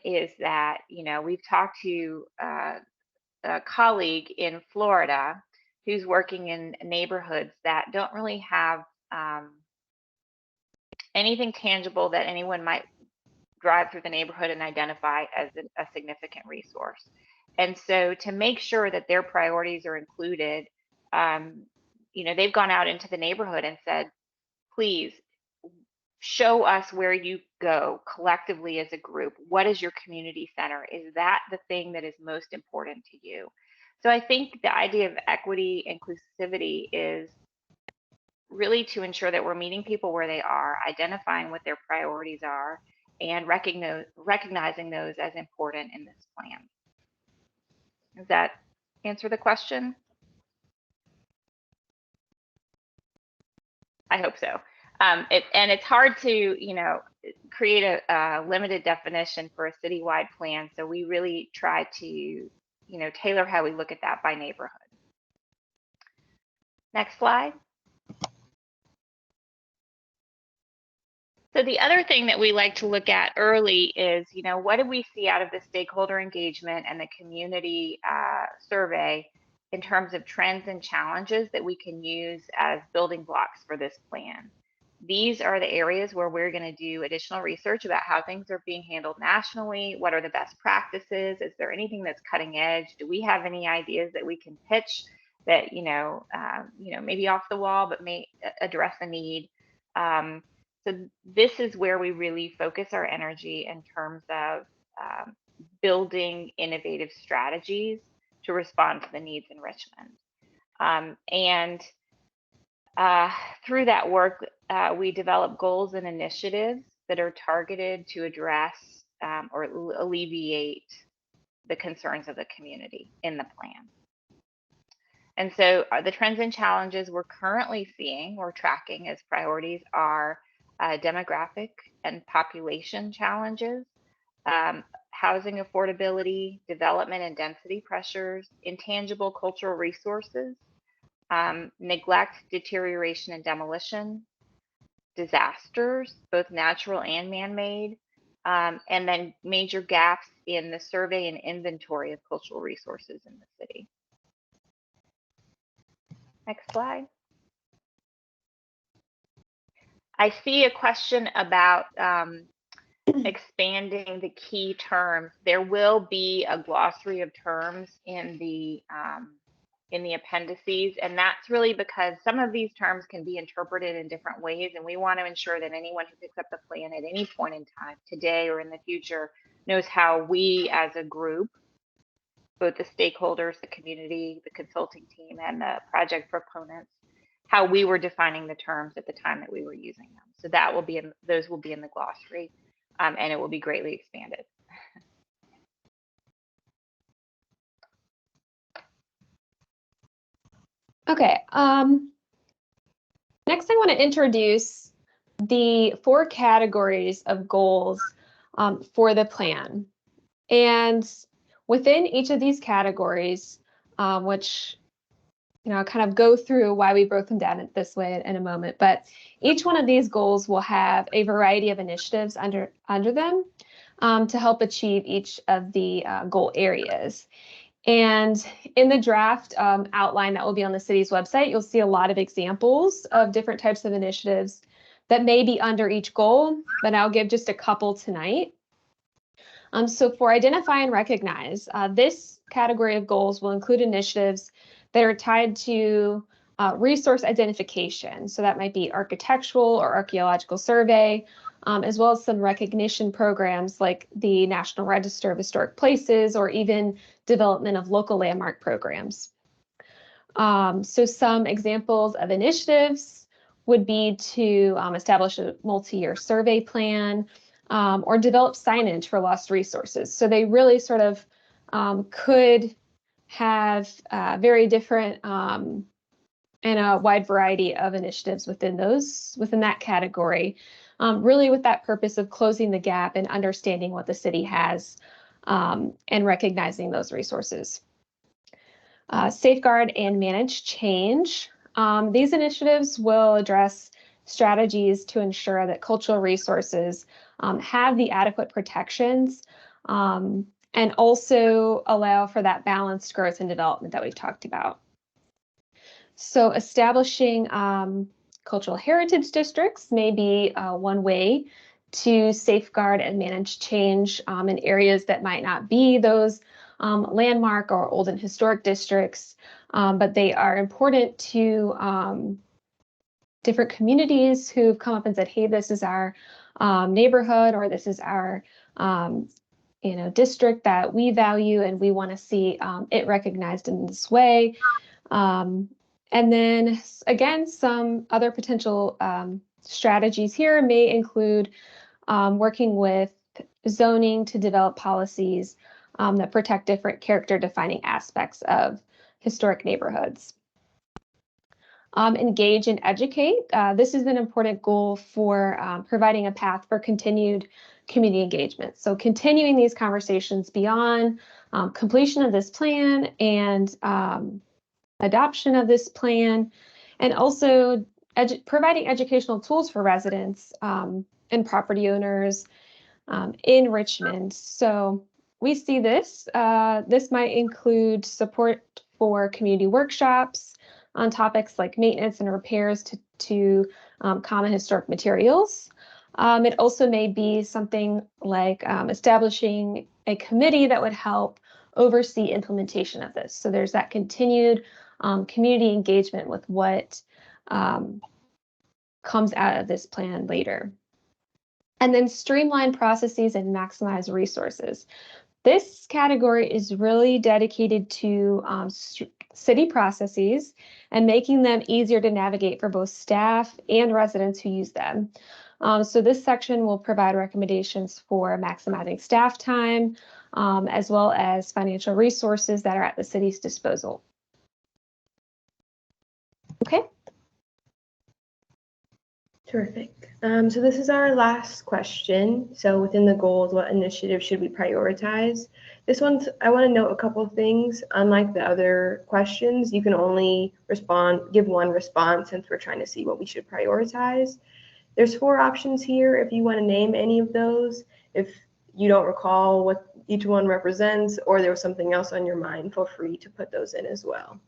S2: is that, we've talked to a colleague in Florida who's working in neighborhoods that don't really have anything tangible that anyone might drive through the neighborhood and identify as a significant resource. And so to make sure that their priorities are included, they've gone out into the neighborhood and said, please show us where you go collectively as a group. What is your community center? Is that the thing that is most important to you? So I think the idea of equity, inclusivity is really to ensure that we're meeting people where they are, identifying what their priorities are, and recognizing those as important in this plan. Does that answer the question? I hope so. And it's hard to, create a limited definition for a citywide plan. So we really try to, tailor how we look at that by neighborhood. Next slide. So the other thing that we like to look at early is, what did we see out of the stakeholder engagement and the community survey in terms of trends and challenges that we can use as building blocks for this plan. These are the areas where we're going to do additional research about how things are being handled nationally. What are the best practices? Is there anything that's cutting edge? Do we have any ideas that we can pitch that, maybe off the wall, but may address a need? So this is where we really focus our energy in terms of building innovative strategies to respond to the needs in Richmond. Through that work, we develop goals and initiatives that are targeted to address or alleviate the concerns of the community in the plan. And so the trends and challenges we're currently seeing or tracking as priorities are demographic and population challenges, housing affordability, development and density pressures, intangible cultural resources, neglect, deterioration, and demolition, disasters, both natural and man-made, and then major gaps in the survey and inventory of cultural resources in the city. Next slide. I see a question about expanding the key terms. There will be a glossary of terms in the appendices, and that's really because some of these terms can be interpreted in different ways, and we want to ensure that anyone who picks up the plan at any point in time, today or in the future, knows how we as a group, both the stakeholders, the community, the consulting team, and the project proponents, how we were defining the terms at the time that we were using them. So that will be those will be in the glossary, and it will be greatly expanded.
S3: Okay, next I want to introduce the 4 categories of goals for the plan. And within each of these categories, which I'll kind of go through why we broke them down this way in a moment, but each one of these goals will have a variety of initiatives under them to help achieve each of the goal areas. And in the draft outline that will be on the city's website, you'll see a lot of examples of different types of initiatives that may be under each goal, but I'll give just a couple tonight. So for identify and recognize, this category of goals will include initiatives that are tied to resource identification. So that might be architectural or archaeological survey, as well as some recognition programs like the National Register of Historic Places or even development of local landmark programs. So some examples of initiatives would be to establish a multi-year survey plan or develop signage for lost resources. So they really sort of could have very different and a wide variety of initiatives within that category, really with that purpose of closing the gap and understanding what the city has and recognizing those resources. Safeguard and manage change. These initiatives will address strategies to ensure that cultural resources have the adequate protections and also allow for that balanced growth and development that we've talked about. So establishing cultural heritage districts may be one way to safeguard and manage change in areas that might not be those landmark or old and historic districts, but they are important to different communities who've come up and said, hey, this is our neighborhood, or this is our district that we value and we want to see it recognized in this way. And then again, some other potential strategies here may include working with zoning to develop policies that protect different character defining aspects of historic neighborhoods. Engage and educate. This is an important goal for providing a path for continued community engagement. So continuing these conversations beyond completion of this plan and adoption of this plan, and also providing educational tools for residents and property owners in Richmond. So we see this. This might include support for community workshops on topics like maintenance and repairs to common historic materials. It also may be something like establishing a committee that would help oversee implementation of this. So there's that continued community engagement with what comes out of this plan later. And then streamline processes and maximize resources. This category is really dedicated to city processes and making them easier to navigate for both staff and residents who use them. So this section will provide recommendations for maximizing staff time, as well as financial resources that are at the city's disposal. Okay.
S4: Terrific. So this is our last question. So within the goals, what initiative should we prioritize? This one's, I want to note a couple of things. Unlike the other questions, you can only give one response since we're trying to see what we should prioritize. There's 4 options here. If you want to name any of those, if you don't recall what each one represents, or there was something else on your mind, feel free to put those in as well.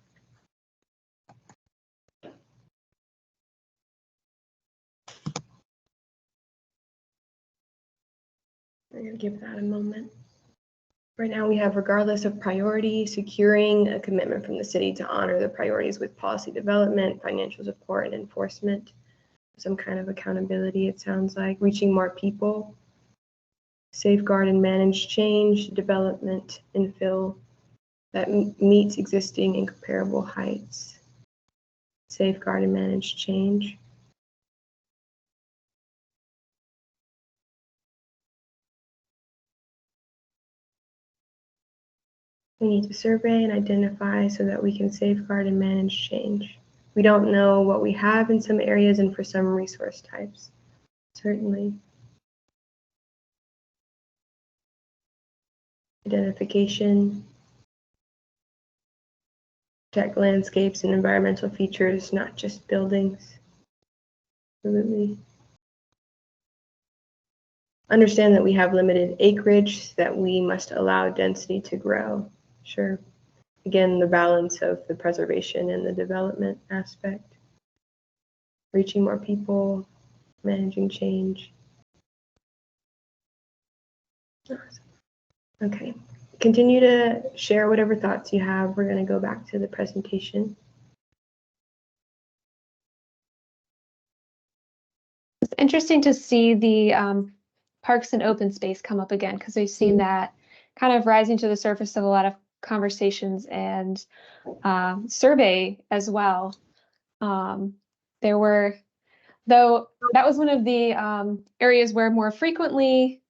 S4: I'm going to give that a moment. Right now we have, regardless of priority, securing a commitment from the city to honor the priorities with policy development, financial support, and enforcement. Some kind of accountability, it sounds like. Reaching more people. Safeguard and manage change, development, infill that meets existing and comparable heights. Safeguard and manage change. We need to survey and identify so that we can safeguard and manage change. We don't know what we have in some areas and for some resource types. Certainly. Identification. Protect landscapes and environmental features, not just buildings. Absolutely. Understand that we have limited acreage, that we must allow density to grow. Sure. Again, the balance of the preservation and the development aspect. Reaching more people, managing change. Awesome. Okay. Continue to share whatever thoughts you have. We're going to go back to the presentation.
S3: It's interesting to see the parks and open space come up again, because we've seen that kind of rising to the surface of a lot of conversations and survey as well. There were, though that was one of the areas where more frequently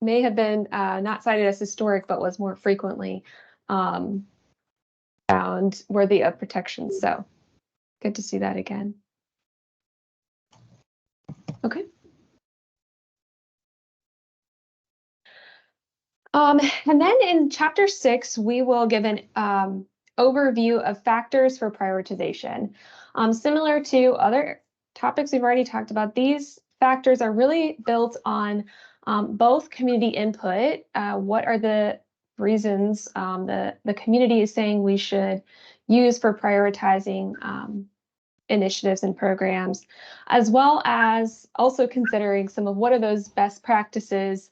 S3: may have been not cited as historic, but was more frequently found worthy of protection. So good to see that again. Okay. And then in chapter 6, we will give an overview of factors for prioritization. Similar to other topics we've already talked about, these factors are really built on both community input. What are the reasons the community is saying we should use for prioritizing initiatives and programs, as well as also considering some of what are those best practices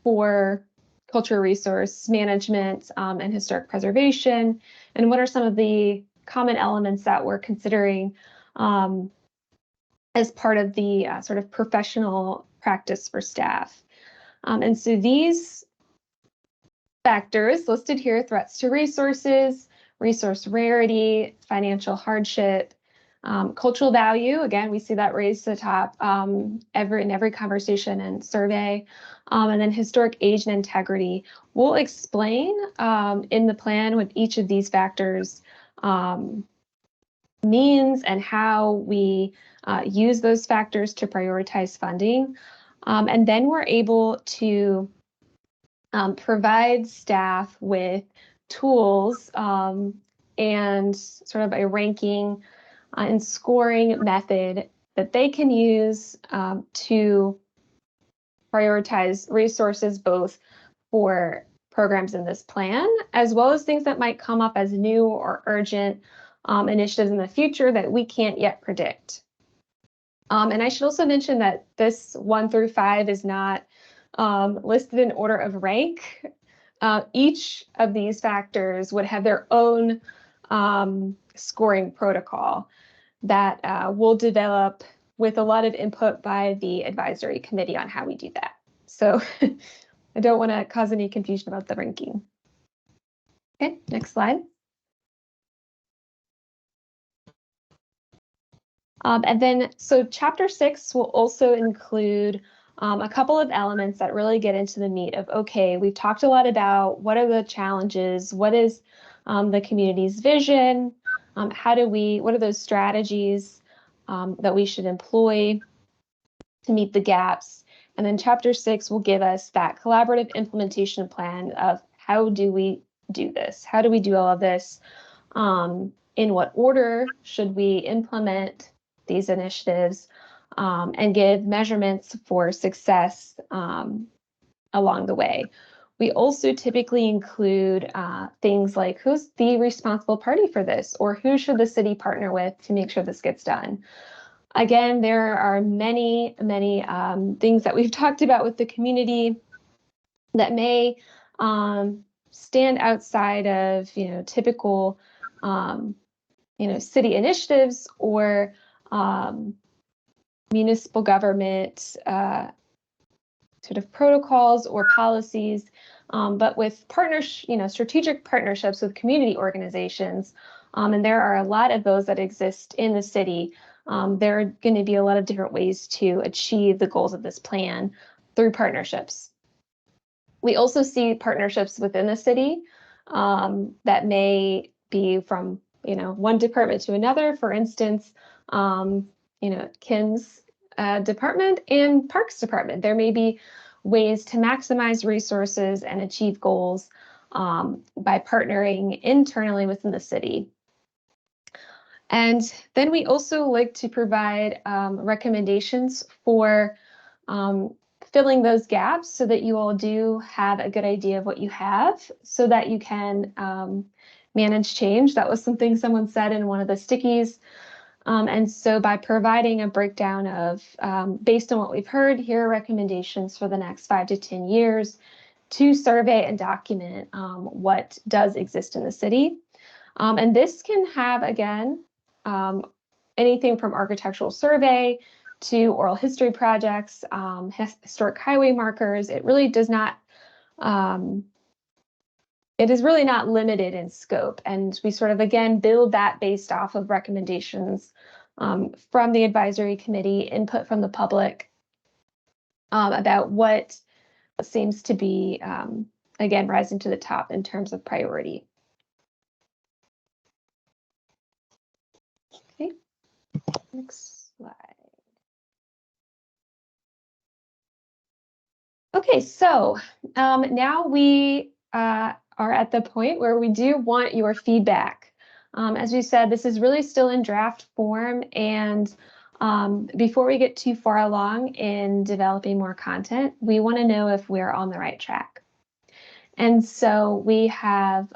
S3: for cultural resource management and historic preservation, and what are some of the common elements that we're considering as part of the sort of professional practice for staff. And so these factors listed here: threats to resources, resource rarity, financial hardship, cultural value. Again, we see that raised to the top in every conversation and survey. And then historic age and integrity. We'll explain in the plan what each of these factors means and how we use those factors to prioritize funding. And then we're able to provide staff with tools and sort of a ranking and scoring method that they can use to prioritize resources both for programs in this plan, as well as things that might come up as new or urgent initiatives in the future that we can't yet predict. And I should also mention that this 1 through 5 is not listed in order of rank. Each of these factors would have their own scoring protocol that we'll develop with a lot of input by the advisory committee on how we do that. So I don't want to cause any confusion about the ranking. Okay, next slide. And then, so chapter 6 will also include a couple of elements that really get into the meat of, okay, we've talked a lot about what are the challenges, what is the community's vision, what are those strategies that we should employ to meet the gaps. And then chapter 6 will give us that collaborative implementation plan of how do we do this? How do we do all of this? In what order should we implement these initiatives and give measurements for success along the way? We also typically include things like who's the responsible party for this, or who should the city partner with to make sure this gets done? Again, there are many things that we've talked about with the community that may stand outside of typical city initiatives or municipal government sort of protocols or policies, but with strategic partnerships with community organizations, and there are a lot of those that exist in the city. There are going to be a lot of different ways to achieve the goals of this plan through partnerships. We also see partnerships within the city that may be from one department to another. For instance, Kim's department and Parks department. There may be ways to maximize resources and achieve goals by partnering internally within the city. And then we also like to provide recommendations for filling those gaps so that you all do have a good idea of what you have so that you can manage change. That was something someone said in one of the stickies. And so by providing a breakdown of, based on what we've heard, here are recommendations for the next 5 to 10 years to survey and document what does exist in the city. And this can have, again, anything from architectural survey to oral history projects, historic highway markers. It really does not, it is really not limited in scope. And we sort of, again, build that based off of recommendations from the advisory committee, input from the public about what seems to be, again, rising to the top in terms of priority. Okay, next slide. Okay, so now we are at the point where we do want your feedback. As we said, this is really still in draft form, and before we get too far along in developing more content, we want to know if we're on the right track. And so we have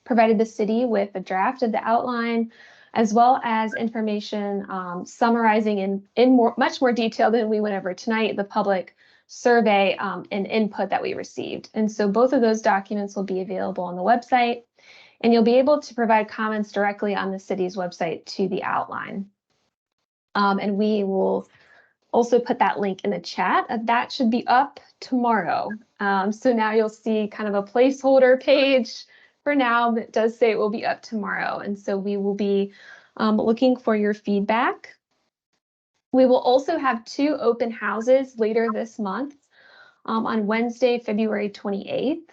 S3: provided the city with a draft of the outline, as well as information summarizing in much more detail than we went over tonight, the public survey and input that we received. And so both of those documents will be available on the website, and you'll be able to provide comments directly on the city's website to the outline. And we will also put that link in the chat. That should be up tomorrow. So now you'll see kind of a placeholder page for now that does say it will be up tomorrow. And so we will be looking for your feedback. We will also have 2 open houses later this month on Wednesday, February 28th.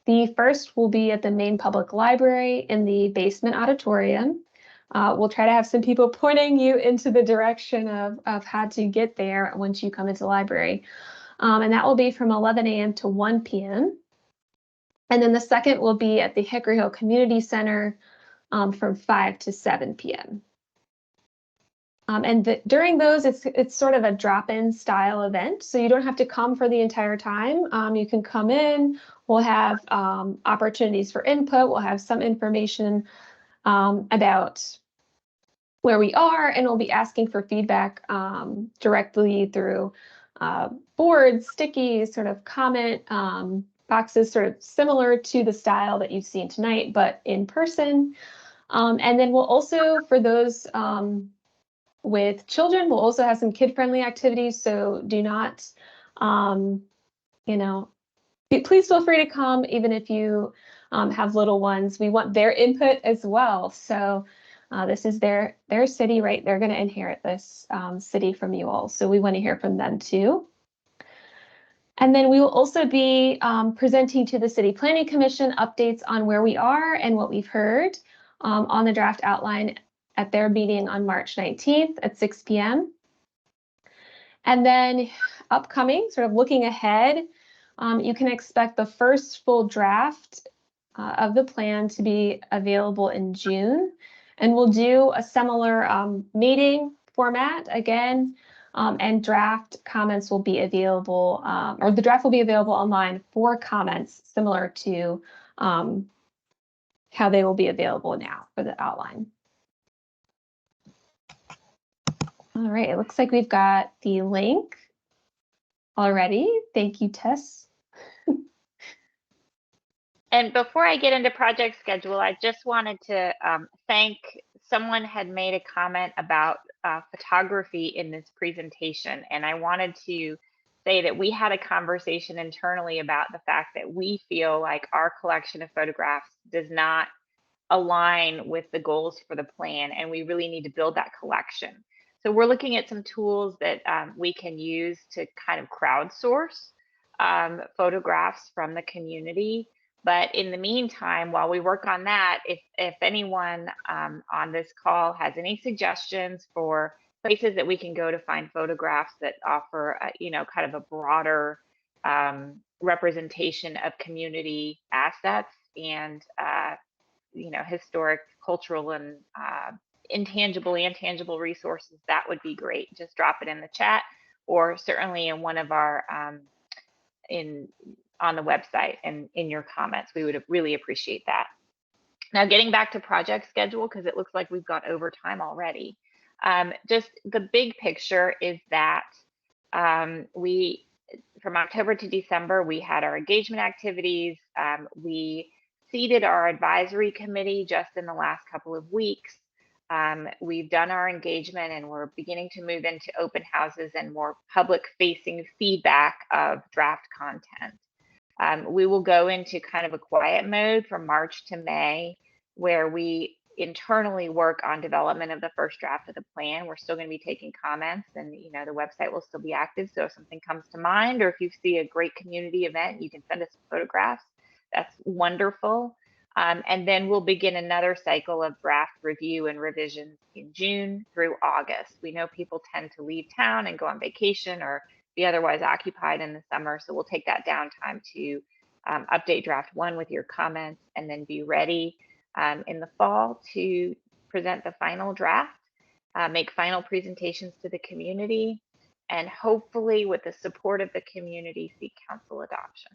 S3: The first will be at the main public library in the basement auditorium. We'll try to have some people pointing you into the direction of how to get there once you come into the library. And that will be from 11 a.m. to 1 p.m. And then the second will be at the Hickory Hill Community Center from 5 to 7 p.m. During those, it's sort of a drop-in style event, so you don't have to come for the entire time. You can come in. We'll have opportunities for input. We'll have some information about where we are, and we'll be asking for feedback directly through boards, stickies, sort of comment boxes, sort of similar to the style that you've seen tonight, but in person. And then we'll also, for those with children, we'll also have some kid-friendly activities. So do not, please feel free to come, even if you have little ones. We want their input as well. So this is their city, right? They're going to inherit this city from you all. So we want to hear from them too. And then we will also be presenting to the City Planning Commission updates on where we are and what we've heard on the draft outline at their meeting on March 19th at 6 p.m. And then upcoming, sort of looking ahead, you can expect the first full draft of the plan to be available in June. And we'll do a similar meeting format again, and draft comments will be available, or the draft will be available online for comments similar to how they will be available now for the outline. All right, it looks like we've got the link already. Thank you, Tess.
S2: And before I get into project schedule, I just wanted to thank, someone had made a comment about photography in this presentation. And I wanted to say that we had a conversation internally about the fact that we feel like our collection of photographs does not align with the goals for the plan. And we really need to build that collection. So we're looking at some tools that we can use to kind of crowdsource photographs from the community. But in the meantime, while we work on that, if anyone on this call has any suggestions for places that we can go to find photographs that offer, kind of a broader representation of community assets and, historic, cultural, and intangible and tangible resources, that would be great. Just drop it in the chat, or certainly in one of our on the website and in your comments. We would really appreciate that. Now, getting back to project schedule, because it looks like we've gone over time already. Just the big picture is that from October to December, we had our engagement activities. We seated our advisory committee just in the last couple of weeks. We've done our engagement, and we're beginning to move into open houses and more public-facing feedback of draft content. We will go into kind of a quiet mode from March to May, where we internally work on development of the first draft of the plan. We're still going to be taking comments, and the website will still be active. So if something comes to mind, or if you see a great community event, you can send us photographs. That's wonderful. And then we'll begin another cycle of draft review and revisions in June through August. We know people tend to leave town and go on vacation or be otherwise occupied in the summer. So we'll take that downtime to update draft one with your comments, and then be ready in the fall to present the final draft, make final presentations to the community, and hopefully with the support of the community, seek council adoption.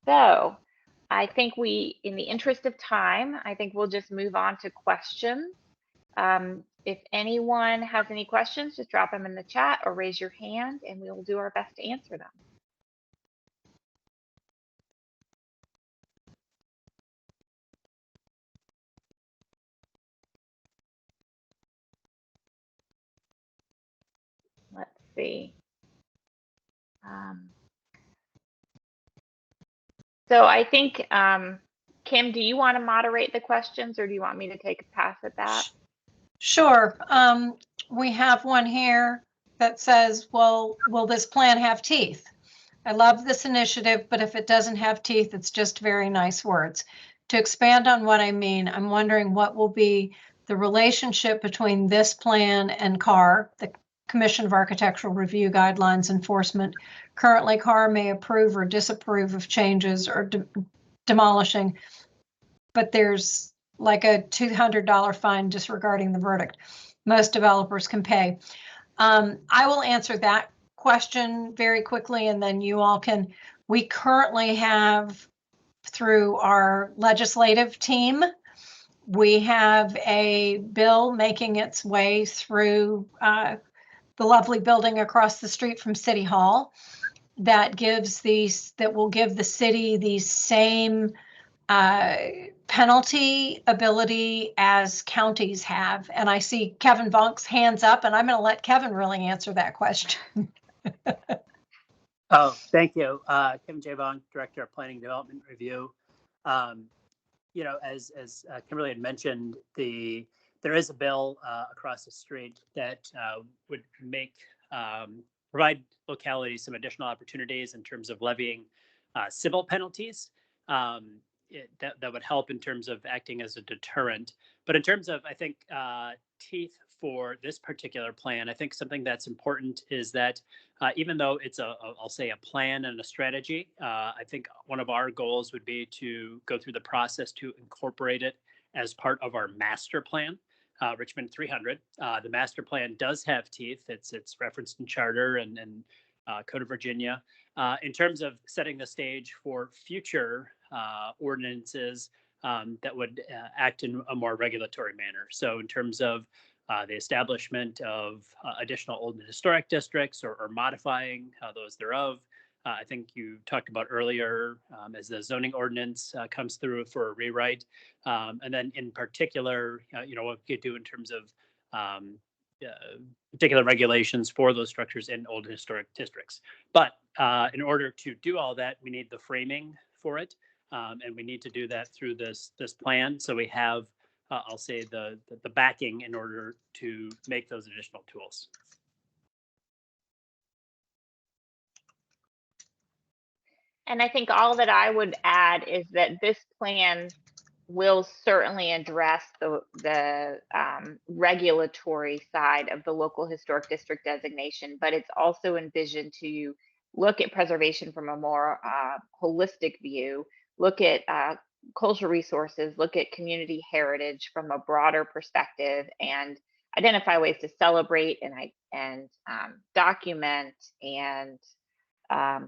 S2: So I think in the interest of time, I think we'll just move on to questions. If anyone has any questions, just drop them in the chat or raise your hand, and we will do our best to answer them. Let's see. So I think, Kim, do you want to moderate the questions, or do you want me to take a pass at that?
S1: Sure. We have one here that says, well, will this plan have teeth? I love this initiative, but if it doesn't have teeth, it's just very nice words. To expand on what I mean, I'm wondering what will be the relationship between this plan and CAR, the Commission of Architectural Review Guidelines enforcement. Currently, CAR may approve or disapprove of changes or demolishing, but there's like a $200 fine disregarding the verdict. Most developers can pay. I will answer that question very quickly, and then you all can. We currently have, through our legislative team, we have a bill making its way through the lovely building across the street from City Hall that will give the city the same penalty ability as counties have. And I see Kevin Vonk's hands up, and I'm going to let Kevin really answer that question.
S5: Oh, thank you. Kevin J. Vonk, Director of Planning Development Review. You know, as Kimberly had mentioned, there is a bill across the street that would provide localities some additional opportunities in terms of levying civil penalties. That would help in terms of acting as a deterrent. But in terms of, I think, teeth for this particular plan, I think something that's important is that even though it's I'll say a plan and a strategy, I think one of our goals would be to go through the process to incorporate it as part of our master plan, Richmond 300. The master plan does have teeth. It's referenced in charter and Code of Virginia. In terms of setting the stage for future ordinances that would act in a more regulatory manner. So in terms of the establishment of additional old and historic districts or modifying those thereof. I think you talked about earlier as the zoning ordinance comes through for a rewrite. And then in particular, you know, what we could do in terms of particular regulations for those structures in old and historic districts. But in order to do all that, we need the framing for it. And we need to do that through this plan. So we have I'll say the backing in order to make those additional tools.
S2: And I think all that I would add is that this plan will certainly address the regulatory side of the local historic district designation, but it's also envisioned to look at preservation from a more holistic view, look at cultural resources, look at community heritage from a broader perspective, and identify ways to celebrate and document and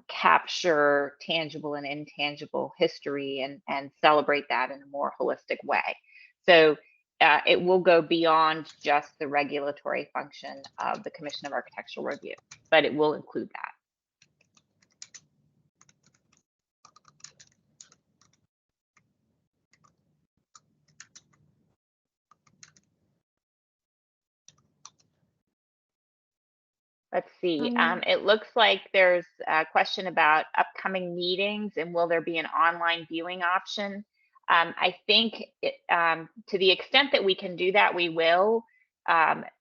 S2: capture tangible and intangible history and celebrate that in a more holistic way. So it will go beyond just the regulatory function of the Commission of Architectural Review, but it will include that. Let's see. It looks like there's a question about upcoming meetings and will there be an online viewing option? I think to the extent that we can do that, we will.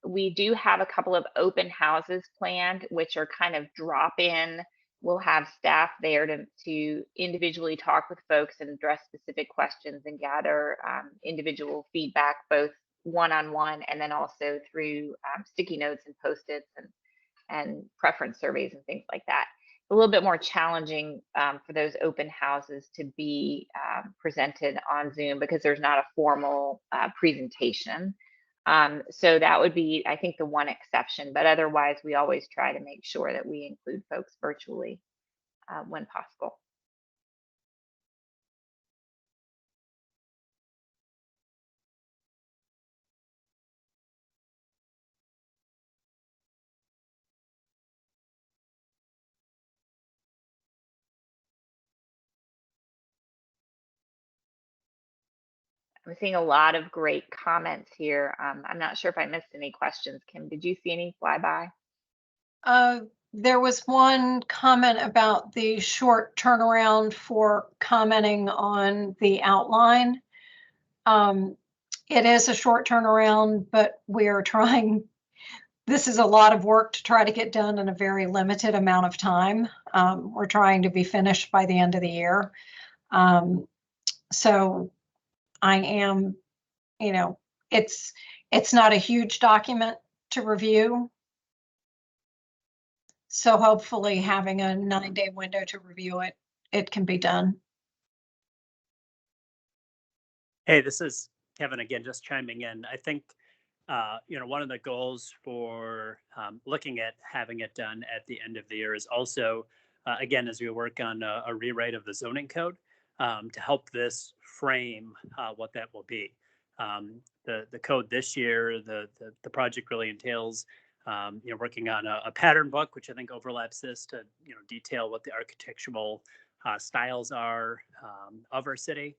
S2: We do have a couple of open houses planned, which are kind of drop-in. We'll have staff there to individually talk with folks and address specific questions and gather individual feedback, both one-on-one and then also through sticky notes and Post-its and preference surveys and things like that. A little bit more challenging for those open houses to be presented on Zoom because there's not a formal presentation. So that would be, I think, the one exception, but otherwise we always try to make sure that we include folks virtually when possible. I'm seeing a lot of great comments here. I'm not sure if I missed any questions. Kim, did you see any fly by?
S1: There was one comment about the short turnaround for commenting on the outline. It is a short turnaround, but we are trying. This is a lot of work to try to get done in a very limited amount of time. We're trying to be finished by the end of the year. So I am, you know, it's not a huge document to review. So hopefully having a 9-day window to review it, it can be done.
S5: Hey, this is Kevin again, just chiming in. I think, one of the goals for looking at having it done at the end of the year is also, again, as we work on a rewrite of the zoning code to help this frame what that will be. The code this year, the project really entails, working on a pattern book, which I think overlaps this to, detail what the architectural styles are of our city.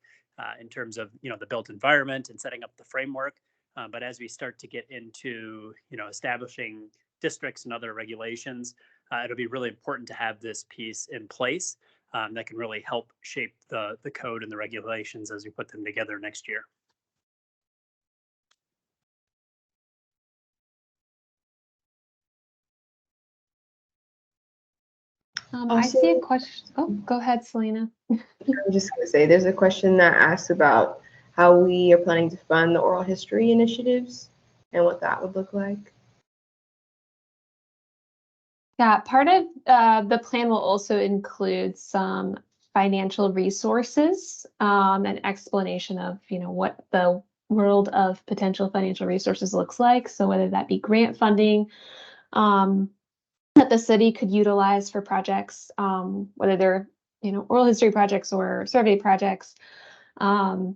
S5: In terms of the built environment and setting up the framework. But as we start to get into establishing districts and other regulations, it'll be really important to have this piece in place that can really help shape the code and the regulations as we put them together next year.
S3: I see a question. Oh, go ahead, Selena.
S4: I'm just going to say there's a question that asks about how we are planning to fund the oral history initiatives and what that would look like.
S3: Yeah, part of the plan will also include some financial resources, an explanation of, what the world of potential financial resources looks like. So whether that be grant funding that the city could utilize for projects, whether they're, oral history projects or survey projects, or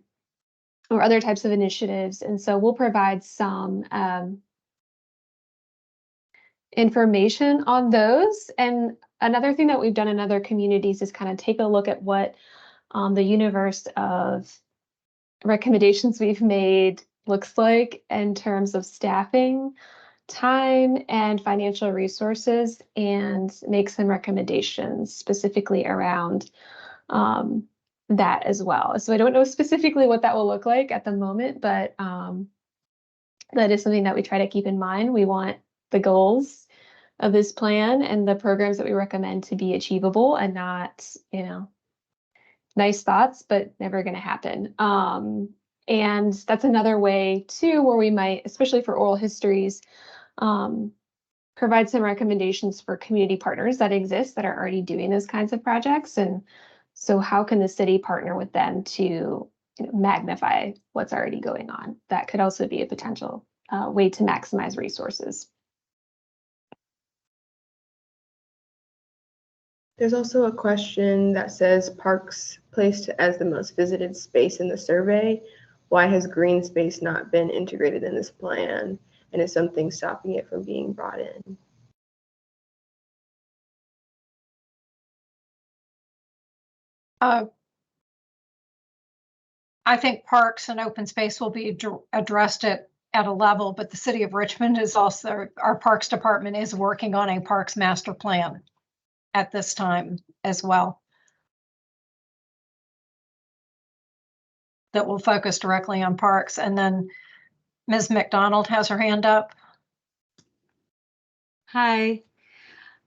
S3: other types of initiatives. And so we'll provide some information on those. And another thing that we've done in other communities is kind of take a look at what the universe of recommendations we've made looks like in terms of staffing, time, and financial resources, and make some recommendations specifically around that as well. So I don't know specifically what that will look like at the moment, but that is something that we try to keep in mind. We want the goals of this plan and the programs that we recommend to be achievable and not, nice thoughts, but never going to happen. And that's another way too, where we might, especially for oral histories, provide some recommendations for community partners that exist that are already doing those kinds of projects. And so how can the city partner with them to magnify what's already going on? That could also be a potential way to maximize resources.
S4: There's also a question that says parks placed as the most visited space in the survey. Why has green space not been integrated in this plan? And is something stopping it from being brought in?
S1: I think parks and open space will be addressed at a level, but the city of Richmond is also, our parks department is working on a parks master plan at this time as well, that will focus directly on parks. And then Ms. McDonald has her hand up.
S6: Hi,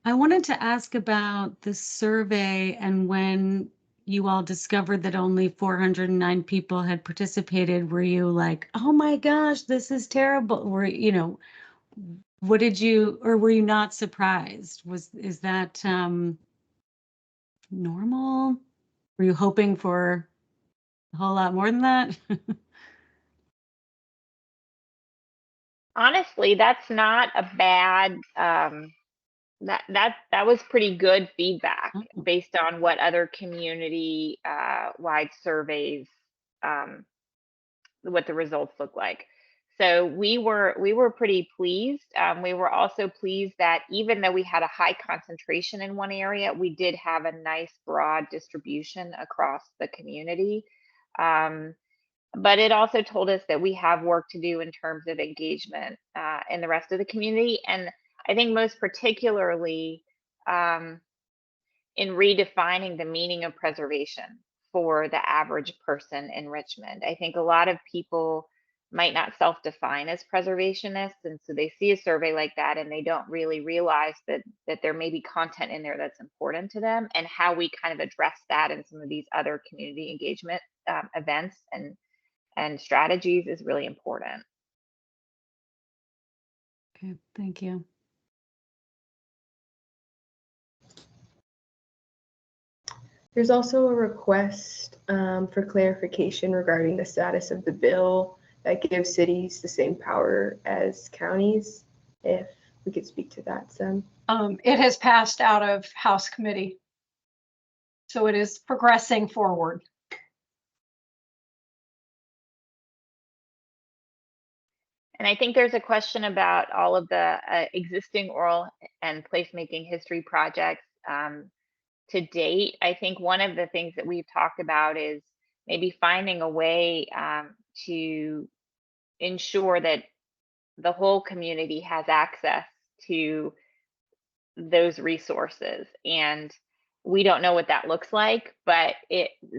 S6: I wanted to ask about the survey and when you all discovered that only 409 people had participated. Were you like, oh my gosh, this is terrible? What did you, or were you not surprised? Is that normal? Were you hoping for a whole lot more than that?
S2: Honestly, that's not a bad, that was pretty good feedback based on what other community wide surveys, what the results look like. So we were pretty pleased. We were also pleased that even though we had a high concentration in one area, we did have a nice broad distribution across the community. But it also told us that we have work to do in terms of engagement in the rest of the community. And I think most particularly in redefining the meaning of preservation for the average person in Richmond. I think a lot of people might not self-define as preservationists, and so they see a survey like that and they don't really realize that there may be content in there that's important to them, and how we kind of address that in some of these other community engagement events and strategies is really important.
S6: Okay, thank you.
S4: There's also a request for clarification regarding the status of the bill that gives cities the same power as counties, if we could speak to that some.
S1: It has passed out of House Committee, so it is progressing forward.
S2: And I think there's a question about all of the existing oral and placemaking history projects to date. I think one of the things that we've talked about is maybe finding a way to ensure that the whole community has access to those resources. And we don't know what that looks like, but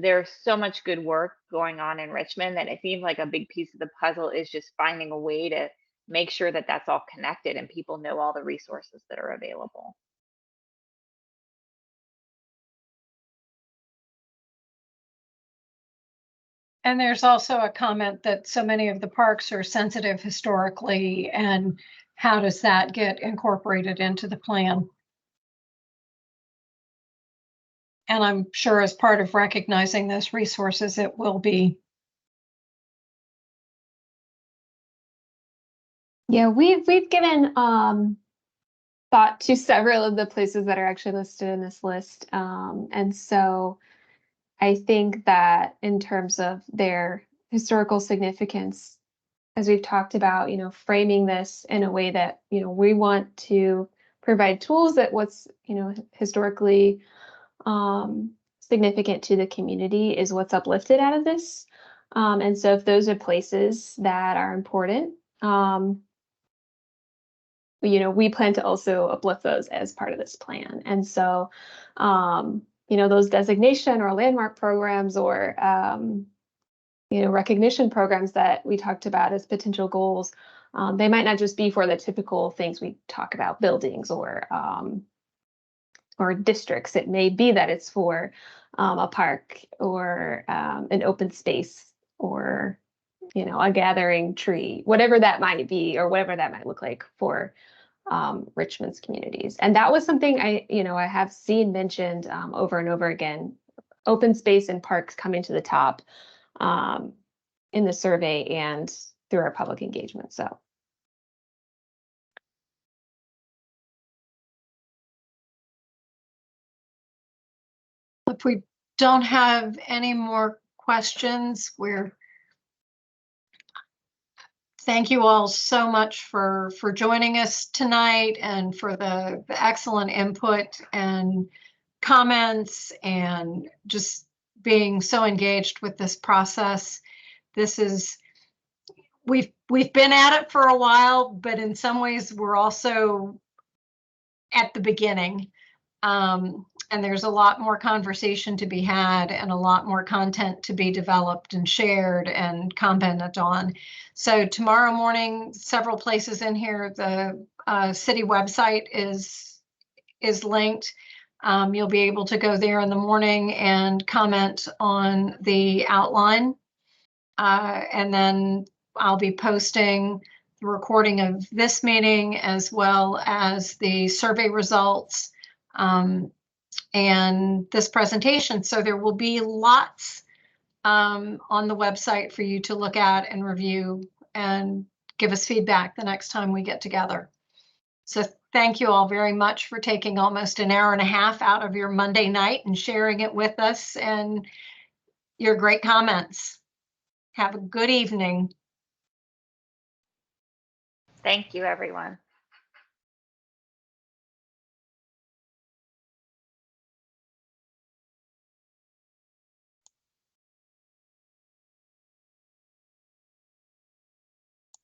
S2: there's so much good work going on in Richmond that it seems like a big piece of the puzzle is just finding a way to make sure that that's all connected and people know all the resources that are available.
S1: And there's also a comment that so many of the parks are sensitive historically, and how does that get incorporated into the plan? And I'm sure as part of recognizing those resources, it will be.
S3: Yeah, we've given thought to several of the places that are actually listed in this list. And so I think that in terms of their historical significance, as we've talked about, framing this in a way that, we want to provide tools that what's, historically significant to the community is what's uplifted out of this. And so if those are places that are important, we plan to also uplift those as part of this plan. And so, those designation or landmark programs or, recognition programs that we talked about as potential goals, they might not just be for the typical things we talk about, buildings or districts. It may be that it's for a park or an open space or, a gathering tree, whatever that might be, or whatever that might look like for Richmond's communities. And that was something I have seen mentioned over and over again, open space and parks coming to the top in the survey and through our public engagement. So.
S1: If we don't have any more questions, thank you all so much for joining us tonight and for the excellent input and comments and just being so engaged with this process. We've been at it for a while, but in some ways we're also at the beginning. And there's a lot more conversation to be had and a lot more content to be developed and shared and commented on. So tomorrow morning, several places in here, the city website is linked. You'll be able to go there in the morning and comment on the outline. And then I'll be posting the recording of this meeting as well as the survey results and this presentation. So there will be lots on the website for you to look at and review and give us feedback the next time we get together. So thank you all very much for taking almost an hour and a half out of your Monday night and sharing it with us and your great comments. Have a good evening.
S2: Thank you, everyone.